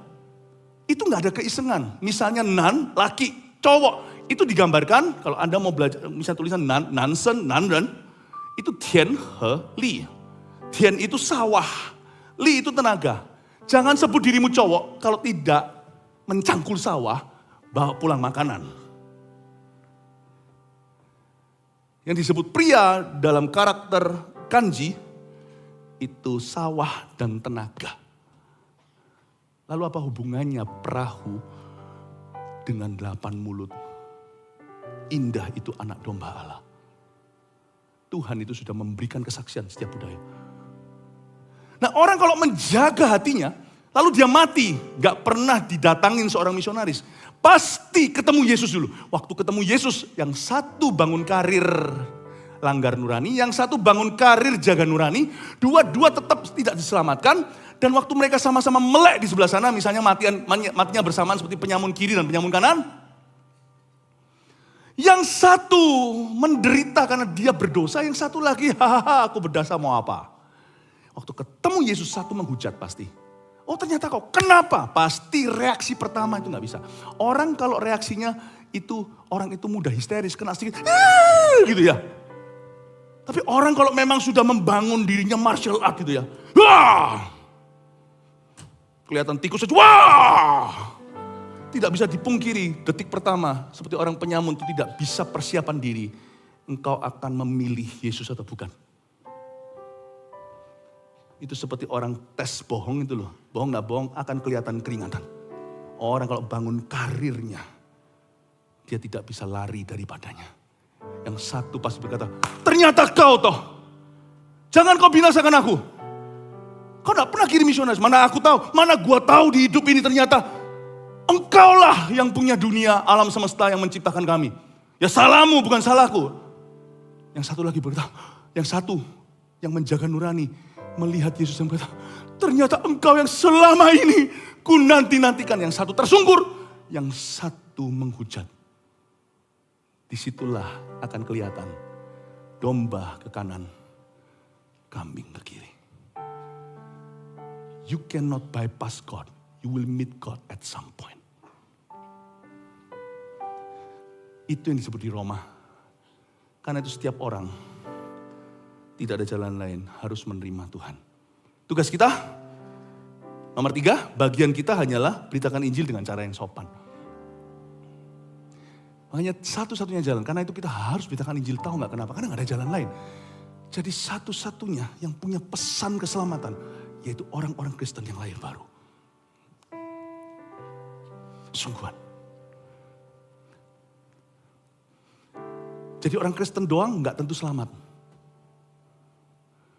Itu gak ada keisengan. Misalnya nan, laki, cowok. Itu digambarkan, kalau Anda mau belajar, misalnya tulisan nansen, nanren, itu tian, he, li. Tian itu sawah, li itu tenaga. Jangan sebut dirimu cowok, kalau tidak mencangkul sawah, bawa pulang makanan. Yang disebut pria dalam karakter kanji, itu sawah dan tenaga. Lalu apa hubungannya perahu dengan 8 mulut? Indah itu anak domba Allah. Tuhan itu sudah memberikan kesaksian setiap budaya. Nah, orang kalau menjaga hatinya, lalu dia mati, gak pernah didatangin seorang misionaris. Pasti ketemu Yesus dulu. Waktu ketemu Yesus, yang satu bangun karir langgar nurani, yang satu bangun karir jaga nurani, dua-dua tetap tidak diselamatkan. Dan waktu mereka sama-sama melek di sebelah sana, misalnya matinya bersamaan seperti penyamun kiri dan penyamun kanan. Yang satu menderita karena dia berdosa, yang satu lagi, hahaha aku berdosa mau apa. Waktu ketemu Yesus, satu menghujat pasti. Oh ternyata kau, kenapa? Pasti reaksi pertama itu gak bisa. Orang kalau reaksinya itu, orang itu mudah histeris, kena sedikit, gitu ya. Tapi orang kalau memang sudah membangun dirinya martial art gitu ya. Wah! Kelihatan tikus saja, wah! Tidak bisa dipungkiri, detik pertama seperti orang penyamun itu tidak bisa persiapan diri. Engkau akan memilih Yesus atau bukan. Itu seperti orang tes bohong itu loh. Bohong gak bohong akan kelihatan keringatan. Orang kalau bangun karirnya, dia tidak bisa lari daripadanya. Yang satu pasti berkata, ternyata kau toh. Jangan kau binasakan aku. Kau gak pernah kirim misionaris, mana aku tahu. Mana gua tahu di hidup ini ternyata engkaulah yang punya dunia, alam semesta yang menciptakan kami. Ya salahmu bukan salahku. Yang satu lagi berkata, yang satu yang menjaga nurani, melihat Yesus yang berkata, ternyata engkau yang selama ini ku nanti-nantikan. Yang satu tersungkur, yang satu menghujat. Disitulah akan kelihatan domba ke kanan, kambing ke kiri. You cannot bypass God. You will meet God at some point. Itu yang disebut di Roma. Karena itu setiap orang, tidak ada jalan lain, harus menerima Tuhan. Tugas kita, nomor 3, bagian kita hanyalah beritakan Injil dengan cara yang sopan. Makanya satu-satunya jalan, karena itu kita harus beritakan Injil, tahu gak kenapa? Karena gak ada jalan lain. Jadi satu-satunya yang punya pesan keselamatan, yaitu orang-orang Kristen yang lahir baru. Sungguhan. Jadi orang Kristen doang gak tentu selamat.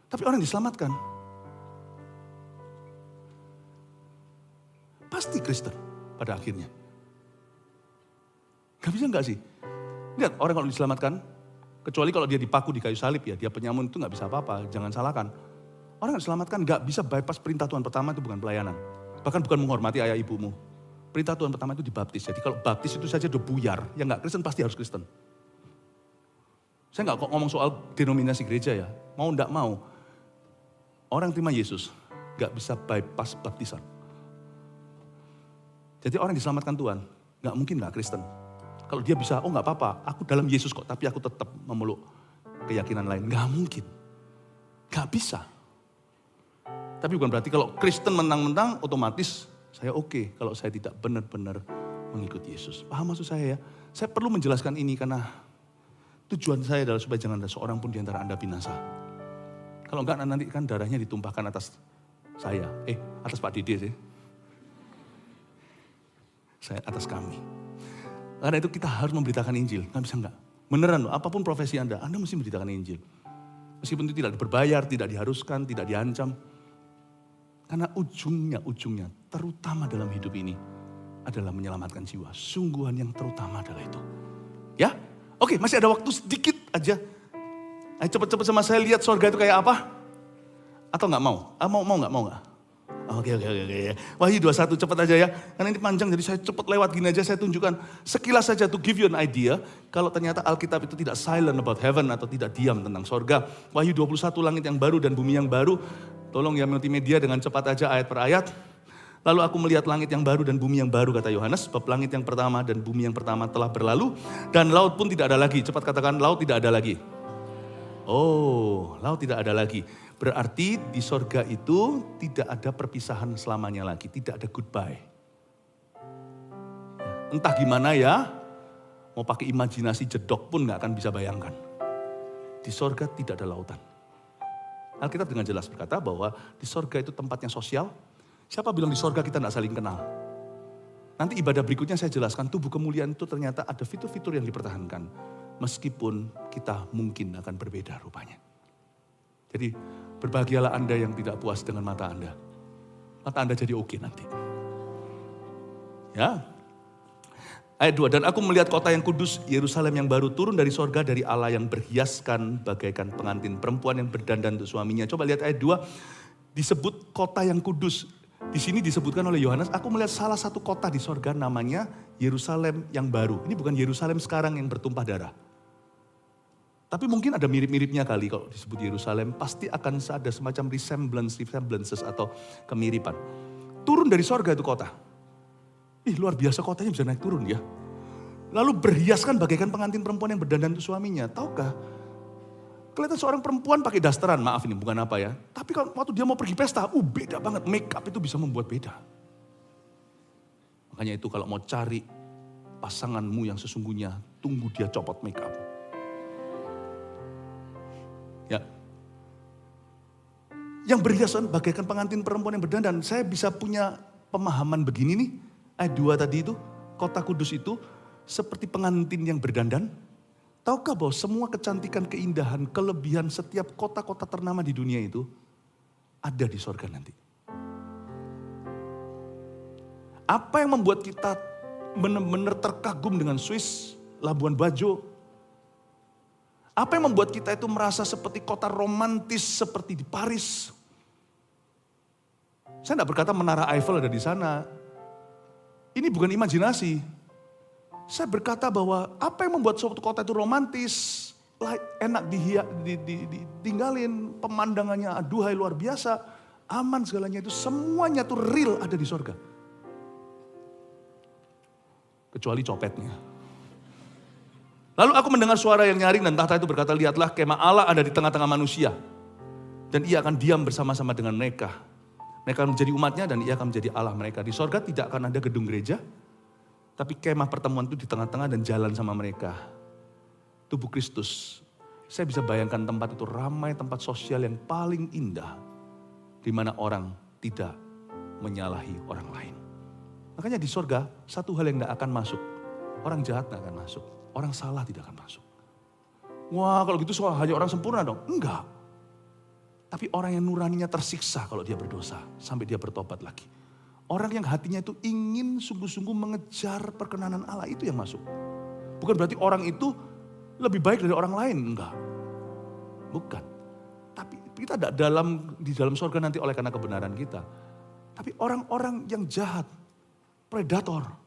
Tapi orang diselamatkan. Pasti Kristen pada akhirnya. Gak bisa gak sih? Lihat orang kalau diselamatkan, kecuali kalau dia dipaku di kayu salib ya, dia penyamun itu gak bisa apa-apa, jangan salahkan. Orang yang diselamatkan gak bisa bypass perintah Tuhan pertama itu bukan pelayanan. Bahkan bukan menghormati ayah ibumu. Perintah Tuhan pertama itu dibaptis. Jadi kalau baptis itu saja udah buyar, yang gak Kristen pasti harus Kristen. Saya gak kok ngomong soal denominasi gereja ya, mau gak mau. Orang terima Yesus gak bisa bypass baptisan. Jadi orang diselamatkan Tuhan, gak mungkin gak Kristen. Kalau dia bisa, oh gak apa-apa, aku dalam Yesus kok, tapi aku tetap memeluk keyakinan lain. Gak mungkin, gak bisa. Tapi bukan berarti kalau Kristen mentang-mentang otomatis saya oke kalau saya tidak benar-benar mengikuti Yesus. Paham maksud saya ya? Saya perlu menjelaskan ini karena tujuan saya adalah supaya jangan ada seorang pun di antara Anda binasa. Kalau enggak nanti kan darahnya ditumpahkan atas saya. Atas Pak Dede sih. Saya atas kami. Karena itu kita harus memberitakan Injil. Nggak bisa enggak. Beneran loh, apapun profesi Anda mesti memberitakan Injil. Meskipun itu tidak berbayar, tidak diharuskan, tidak diancam. Karena ujungnya, terutama dalam hidup ini adalah menyelamatkan jiwa. Sungguhan yang terutama adalah itu. Ya? Oke, masih ada waktu sedikit aja. Ayo cepet-cepet sama saya lihat surga itu kayak apa? Atau nggak mau? Mau nggak? Oke. Wahyu 21 cepat aja ya. Karena ini panjang jadi saya cepat lewat gini aja saya tunjukkan. Sekilas saja to give you an idea. Kalau ternyata Alkitab itu tidak silent about heaven atau tidak diam tentang sorga. Wahyu 21 langit yang baru dan bumi yang baru. Tolong ya multimedia dengan cepat aja ayat per ayat. Lalu aku melihat langit yang baru dan bumi yang baru kata Yohanes. Sebab langit yang pertama dan bumi yang pertama telah berlalu. Dan laut pun tidak ada lagi. Cepat katakan laut tidak ada lagi. Oh, laut tidak ada lagi. Berarti di sorga itu tidak ada perpisahan selamanya lagi. Tidak ada goodbye. Entah gimana ya, mau pakai imajinasi jedok pun gak akan bisa bayangkan. Di sorga tidak ada lautan. Alkitab dengan jelas berkata bahwa di sorga itu tempatnya sosial. Siapa bilang di sorga kita gak saling kenal? Nanti ibadah berikutnya saya jelaskan tubuh kemuliaan itu ternyata ada fitur-fitur yang dipertahankan. Meskipun kita mungkin akan berbeda rupanya. Jadi berbahagialah Anda yang tidak puas dengan mata Anda. Mata Anda jadi oke nanti. Ya. Ayat 2, dan aku melihat kota yang kudus, Yerusalem yang baru turun dari sorga dari Allah yang berhiaskan bagaikan pengantin perempuan yang berdandan untuk suaminya. Coba lihat ayat 2, disebut kota yang kudus. Di sini disebutkan oleh Yohanes, aku melihat salah satu kota di sorga namanya Yerusalem yang baru. Ini bukan Yerusalem sekarang yang bertumpah darah. Tapi mungkin ada mirip-miripnya kali kalau disebut Yerusalem. Pasti akan ada semacam resemblances atau kemiripan. Turun dari sorga itu kota. Luar biasa kotanya bisa naik turun ya. Lalu berhiaskan bagaikan pengantin perempuan yang berdandan untuk suaminya. Tahukah? Kelihatan seorang perempuan pakai dasteran. Maaf ini bukan apa ya. Tapi kalau waktu dia mau pergi pesta, beda banget. Make up itu bisa membuat beda. Makanya itu kalau mau cari pasanganmu yang sesungguhnya, tunggu dia copot make up. Ya. Yang berhiasan bagaikan pengantin perempuan yang berdandan. Saya bisa punya pemahaman begini nih. Ayat 2 tadi itu, kota kudus itu seperti pengantin yang berdandan. Tahukah bahwa semua kecantikan, keindahan, kelebihan setiap kota-kota ternama di dunia itu ada di sorga nanti. Apa yang membuat kita benar-benar terkagum dengan Swiss, Labuan Bajo? Apa yang membuat kita itu merasa seperti kota romantis seperti di Paris? Saya tidak berkata Menara Eiffel ada di sana. Ini bukan imajinasi. Saya berkata bahwa apa yang membuat suatu kota itu romantis, enak ditinggalin, pemandangannya aduhai luar biasa, aman segalanya itu semuanya itu real ada di sorga. Kecuali copetnya. Lalu aku mendengar suara yang nyaring dan tahta itu berkata, lihatlah kemah Allah ada di tengah-tengah manusia. Dan ia akan diam bersama-sama dengan mereka. Mereka akan menjadi umatnya dan ia akan menjadi Allah mereka. Di sorga tidak akan ada gedung gereja. Tapi kemah pertemuan itu di tengah-tengah dan jalan sama mereka. Tubuh Kristus. Saya bisa bayangkan tempat itu ramai, tempat sosial yang paling indah. Di mana orang tidak menyalahi orang lain. Makanya di sorga, satu hal yang tidak akan masuk. Orang jahat tidak akan masuk. Orang salah tidak akan masuk. Wah kalau gitu soal hanya orang sempurna dong. Enggak. Tapi orang yang nuraninya tersiksa kalau dia berdosa. Sampai dia bertobat lagi. Orang yang hatinya itu ingin sungguh-sungguh mengejar perkenanan Allah. Itu yang masuk. Bukan berarti orang itu lebih baik dari orang lain. Enggak. Bukan. Tapi kita tidak di dalam surga nanti oleh karena kebenaran kita. Tapi orang-orang yang jahat. Predator.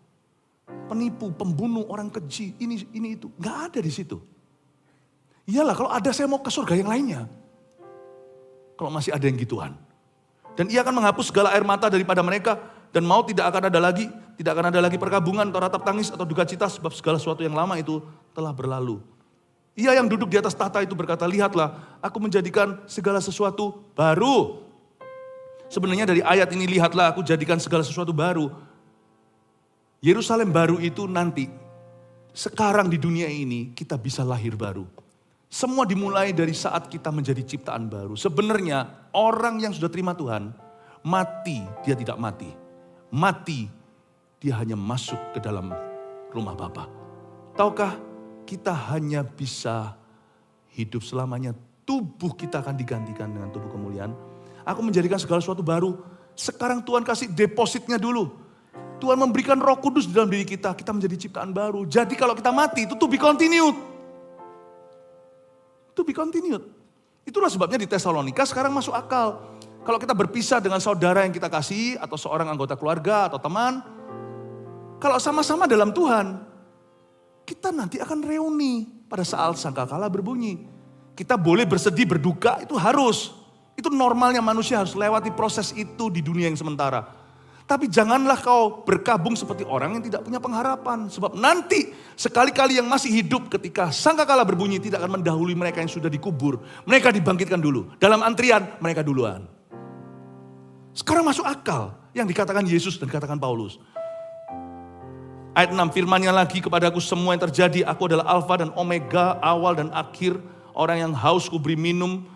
Penipu, pembunuh, orang keji, ini itu. Nggak ada di situ. Iyalah kalau ada saya mau ke surga yang lainnya. Kalau masih ada yang gituan. Dan ia akan menghapus segala air mata daripada mereka. Dan maut tidak akan ada lagi. Tidak akan ada lagi perkabungan atau ratap tangis atau duka cita. Sebab segala sesuatu yang lama itu telah berlalu. Ia yang duduk di atas tahta itu berkata, lihatlah aku menjadikan segala sesuatu baru. Sebenarnya dari ayat ini lihatlah aku jadikan segala sesuatu baru. Yerusalem baru itu nanti, sekarang di dunia ini kita bisa lahir baru. Semua dimulai dari saat kita menjadi ciptaan baru. Sebenarnya orang yang sudah terima Tuhan, mati dia tidak mati. Mati dia hanya masuk ke dalam rumah Bapa. Tahukah kita hanya bisa hidup selamanya. Tubuh kita akan digantikan dengan tubuh kemuliaan. Aku menjadikan segala sesuatu baru. Sekarang Tuhan kasih depositnya dulu. Tuhan memberikan Roh Kudus di dalam diri kita. Kita menjadi ciptaan baru. Jadi kalau kita mati itu to be continued. To to be continued. Itulah sebabnya di Tesalonika sekarang masuk akal. Kalau kita berpisah dengan saudara yang kita kasih, atau seorang anggota keluarga, atau teman, kalau sama-sama dalam Tuhan, kita nanti akan reuni pada saat sangkakala berbunyi. Kita boleh bersedih, berduka, itu harus. Itu normalnya manusia harus lewati proses itu di dunia yang sementara. Tapi janganlah kau berkabung seperti orang yang tidak punya pengharapan. Sebab nanti sekali-kali yang masih hidup ketika sangkakala berbunyi tidak akan mendahului mereka yang sudah dikubur. Mereka dibangkitkan dulu. Dalam antrian mereka duluan. Sekarang masuk akal yang dikatakan Yesus dan dikatakan Paulus. Ayat 6, firman-Nya lagi kepadaku semua yang terjadi. Aku adalah Alfa dan Omega, awal dan akhir. Orang yang haus ku beri minum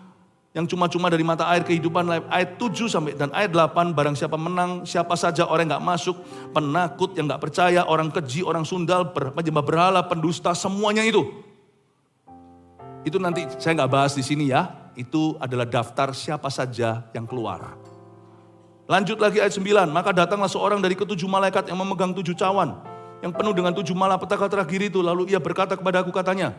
yang cuma-cuma dari mata air kehidupan. Ayat 7 sampai dan ayat 8, barang siapa menang, siapa saja orang yang gak masuk, penakut yang gak percaya, orang keji, orang sundal, penyembah berhala, pendusta, semuanya itu. Itu nanti saya gak bahas di sini ya. Itu adalah daftar siapa saja yang keluar. Lanjut lagi ayat 9, maka datanglah seorang dari ketujuh malaikat yang memegang 7 cawan, yang penuh dengan 7 malapetaka terakhir itu. Lalu ia berkata kepada aku, katanya,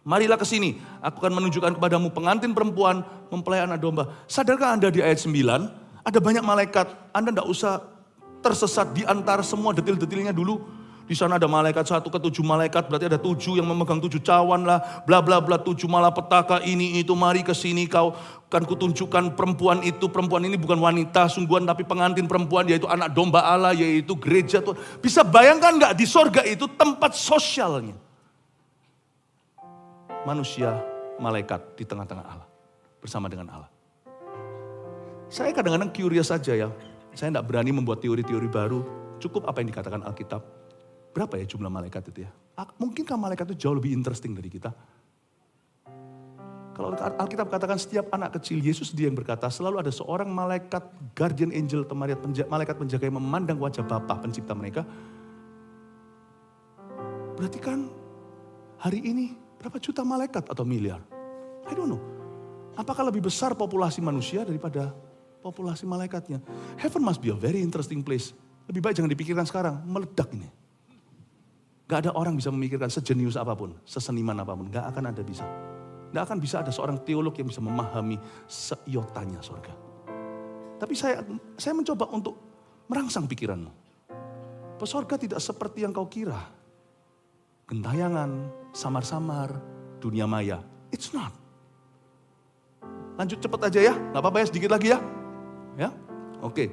marilah ke sini, aku akan menunjukkan kepadamu pengantin perempuan mempelai anak domba. Sadarkah Anda di ayat 9, ada banyak malaikat, Anda tidak usah tersesat di antara semua detil-detilnya dulu. Di sana ada malaikat 1 ke 7 malaikat, berarti ada 7 yang memegang 7 cawan lah, bla bla bla, 7 malapetaka ini itu, mari ke sini kau akan kutunjukkan perempuan itu. Perempuan ini bukan wanita sungguhan tapi pengantin perempuan, yaitu anak domba Allah, yaitu gereja Tuhan. Bisa bayangkan nggak di sorga itu tempat sosialnya? Manusia, malaikat di tengah-tengah Allah. Bersama dengan Allah. Saya kadang-kadang curious saja ya. Saya tidak berani membuat teori-teori baru. Cukup apa yang dikatakan Alkitab. Berapa ya jumlah malaikat itu ya? Mungkinkah malaikat itu jauh lebih interesting dari kita? Kalau Alkitab katakan setiap anak kecil, Yesus dia yang berkata, selalu ada seorang malaikat, guardian angel, malaikat penjaga yang memandang wajah Bapa pencipta mereka. Berarti kan hari ini berapa juta malaikat atau miliar? I don't know. Apakah lebih besar populasi manusia daripada populasi malaikatnya? Heaven must be a very interesting place. Lebih baik jangan dipikirkan sekarang, meledak ini. Gak ada orang bisa memikirkan sejenius apapun, seseniman apapun. Gak akan ada bisa. Gak akan bisa ada seorang teolog yang bisa memahami seiotanya surga. Tapi saya mencoba untuk merangsang pikiranmu. Surga tidak seperti yang kau kira. Gentayangan, samar-samar, dunia maya. It's not. Lanjut cepat aja ya, gak apa-apa ya, sedikit lagi ya. Ya, oke.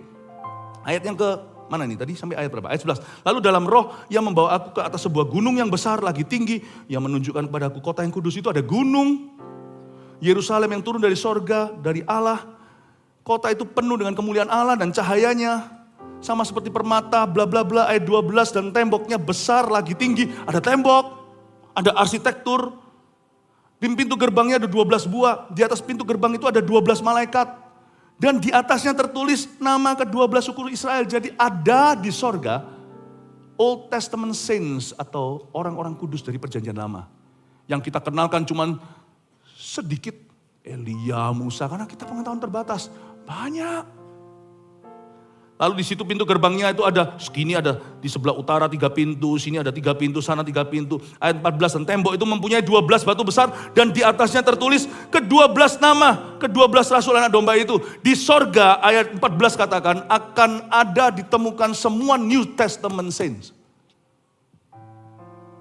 Ayat yang ke mana nih tadi sampai ayat berapa? Ayat 11. Lalu dalam roh ia membawa aku ke atas sebuah gunung yang besar lagi tinggi. Ia menunjukkan kepada aku kota yang kudus itu ada gunung. Yerusalem yang turun dari sorga, dari Allah. Kota itu penuh dengan kemuliaan Allah dan cahayanya. Sama seperti permata, bla bla bla, ayat 12. Dan temboknya besar lagi tinggi. Ada tembok, ada arsitektur. Di pintu gerbangnya ada 12 buah. Di atas pintu gerbang itu ada 12 malaikat. Dan di atasnya tertulis nama ke-12 suku Israel. Jadi ada di sorga Old Testament Saints atau orang-orang kudus dari perjanjian lama. Yang kita kenalkan cuman sedikit. Elia, Musa, karena kita pengetahuan terbatas. Banyak. Lalu di situ pintu gerbangnya itu ada, segini ada di sebelah utara 3 pintu, sini ada 3 pintu, sana 3 pintu. Ayat 14, dan tembok itu mempunyai 12 batu besar dan di atasnya tertulis ke-12 nama, ke-12 rasul anak domba itu. Di sorga ayat 14 katakan akan ada ditemukan semua New Testament Saints.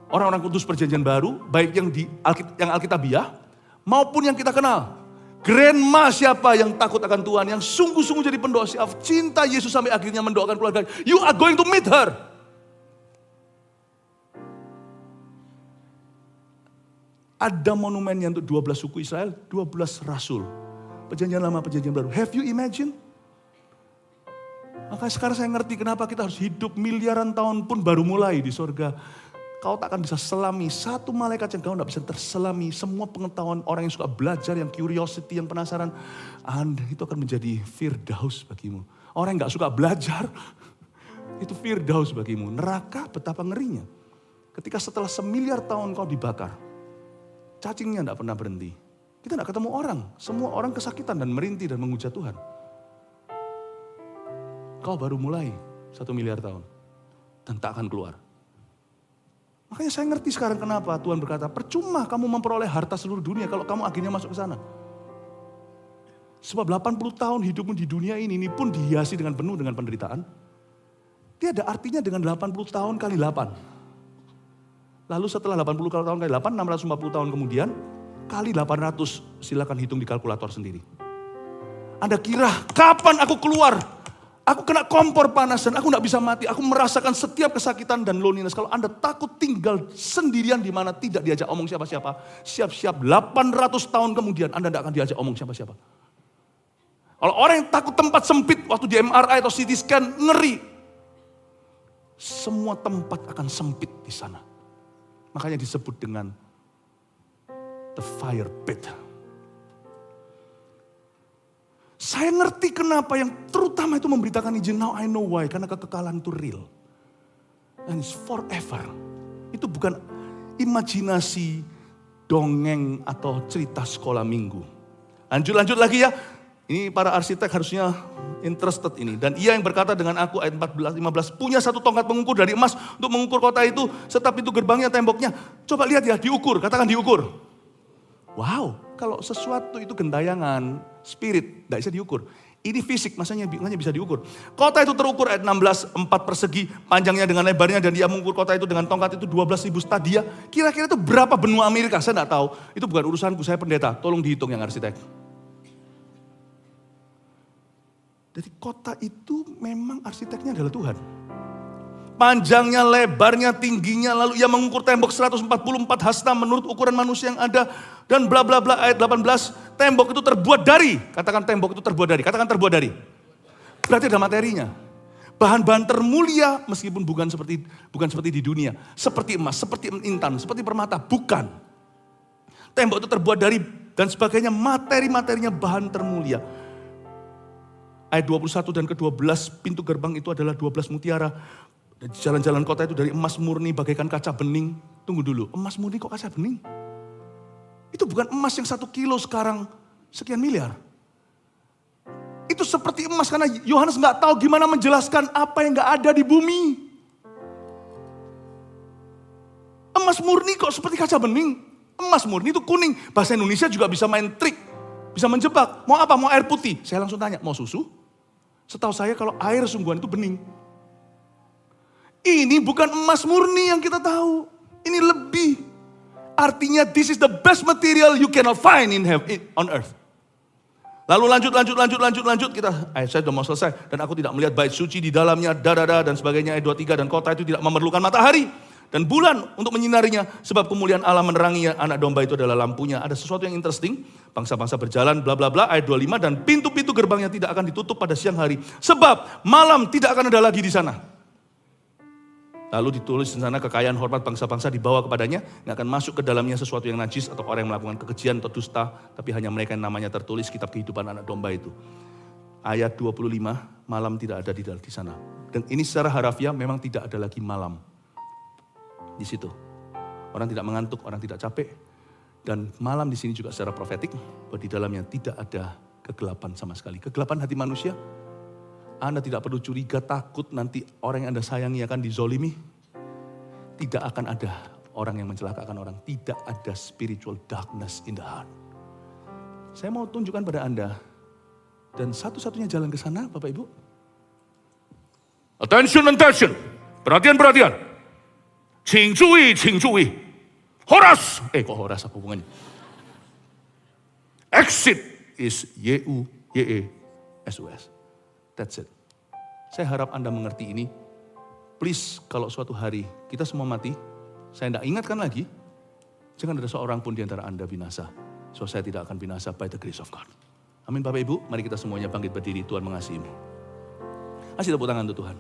Orang-orang kudus perjanjian baru, baik yang Alkitabiah maupun yang kita kenal. Grandma siapa yang takut akan Tuhan, yang sungguh-sungguh jadi pendoa siap, cinta Yesus sampai akhirnya mendoakan keluarga. You are going to meet her. Ada monumennya untuk 12 suku Israel, 12 rasul. Perjanjian lama, perjanjian baru. Have you imagined? Maka sekarang saya ngerti kenapa kita harus hidup miliaran tahun pun baru mulai di surga. Kau tak akan bisa selami satu malaikat yang kau tidak bisa terselami. Semua pengetahuan orang yang suka belajar, yang curiosity, yang penasaran. Anda itu akan menjadi Firdaus bagimu. Orang yang gak suka belajar, itu Firdaus bagimu. Neraka betapa ngerinya. Ketika setelah 1 miliar tahun kau dibakar, cacingnya tidak pernah berhenti. Kita tidak ketemu orang. Semua orang kesakitan dan merintih dan menghujat Tuhan. Kau baru mulai 1 miliar tahun. Dan tak akan keluar. Makanya saya ngerti sekarang kenapa Tuhan berkata, percuma kamu memperoleh harta seluruh dunia kalau kamu akhirnya masuk ke sana. Sebab 80 tahun hidupmu di dunia ini pun dihiasi dengan penuh dengan penderitaan. Dia ada artinya dengan 80 tahun kali 8. Lalu setelah 80 tahun kali 8, 650 tahun kemudian, kali 800, silakan hitung di kalkulator sendiri. Anda kira, kapan aku keluar? Aku kena kompor panas dan aku gak bisa mati. Aku merasakan setiap kesakitan dan loneliness. Kalau Anda takut tinggal sendirian di mana tidak diajak omong siapa-siapa, siap-siap 800 tahun kemudian Anda tidak akan diajak omong siapa-siapa. Kalau orang yang takut tempat sempit waktu di MRI atau CT scan, ngeri. Semua tempat akan sempit di sana. Makanya disebut dengan the fire pit. Saya ngerti kenapa yang terutama itu memberitakan Injil. Now I know why. Karena kekekalan itu real. And it's forever. Itu bukan imajinasi, dongeng, atau cerita sekolah minggu. Lanjut lagi ya. Ini para arsitek harusnya interested ini. Dan ia yang berkata dengan aku ayat 14-15. Punya satu tongkat mengukur dari emas untuk mengukur kota itu. Serta pintu gerbangnya, temboknya. Coba lihat ya, diukur. Katakan diukur. Wow, kalau sesuatu itu gentayangan, spirit, tidak bisa diukur. Ini fisik, makanya bisa diukur. Kota itu terukur ayat 16, 4 persegi, panjangnya dengan lebarnya, dan dia mengukur kota itu dengan tongkat itu 12.000 stadia. Kira-kira itu berapa benua Amerika? Saya tidak tahu. Itu bukan urusanku, saya pendeta. Tolong dihitung yang arsitek. Jadi kota itu memang arsiteknya adalah Tuhan. Panjangnya, lebarnya, tingginya, lalu ia mengukur tembok 144 hasta menurut ukuran manusia yang ada. Dan bla bla bla ayat 18, tembok itu terbuat dari, katakan tembok itu terbuat dari, katakan terbuat dari. Berarti ada materinya. Bahan-bahan termulia meskipun bukan seperti di dunia. Seperti emas, seperti intan, seperti permata, bukan. Tembok itu terbuat dari dan sebagainya, materi-materinya bahan termulia. Ayat 21 dan ke-12, pintu gerbang itu adalah 12 mutiara. Jalan-jalan kota itu dari emas murni bagaikan kaca bening. Tunggu dulu, emas murni kok kaca bening? Itu bukan emas yang 1 kilo sekarang sekian miliar. Itu seperti emas karena Yohanes gak tahu gimana menjelaskan apa yang gak ada di bumi. Emas murni kok seperti kaca bening? Emas murni itu kuning. Bahasa Indonesia juga bisa main trik, bisa menjebak. Mau apa? Mau air putih? Saya langsung tanya, mau susu? Setahu saya kalau air sungguhan itu bening. Ini bukan emas murni yang kita tahu. Ini lebih. Artinya this is the best material you cannot find on earth. Lalu lanjut. Saya sudah mau selesai. Dan aku tidak melihat bait suci di dalamnya, dan sebagainya. Ayat 23, dan kota itu tidak memerlukan matahari dan bulan untuk menyinarinya. Sebab kemuliaan Allah meneranginya, anak domba itu adalah lampunya. Ada sesuatu yang interesting. Bangsa-bangsa berjalan, bla bla bla. Ayat 25, dan pintu-pintu gerbangnya tidak akan ditutup pada siang hari. Sebab malam tidak akan ada lagi di sana. Lalu ditulis di sana kekayaan hormat bangsa-bangsa dibawa kepadanya. Nggak akan masuk ke dalamnya sesuatu yang najis atau orang yang melakukan kekejian atau dusta. Tapi hanya mereka yang namanya tertulis kitab kehidupan anak domba itu. Ayat 25, malam tidak ada di sana. Dan ini secara harafiah memang tidak ada lagi malam. Di situ. Orang tidak mengantuk, orang tidak capek. Dan malam di sini juga secara profetik. Bahwa di dalamnya tidak ada kegelapan sama sekali. Kegelapan hati manusia. Anda tidak perlu curiga, takut nanti orang yang Anda sayangi akan dizolimi. Tidak akan ada orang yang mencelakakan orang. Tidak ada spiritual darkness in the heart. Saya mau tunjukkan pada Anda. Dan satu-satunya jalan ke sana, Bapak Ibu. Attention. Perhatian. 请注意. Horas. Kok horas apa hubungannya? Exit is YUYESUS. That's it. Saya harap Anda mengerti ini. Please, kalau suatu hari kita semua mati, saya tidak ingatkan lagi, jangan ada seorang pun di antara Anda binasa. So saya tidak akan binasa by the grace of God. Amin Bapak Ibu, mari kita semuanya bangkit berdiri, Tuhan mengasihimu. Kasih tepuk tangan untuk Tuhan.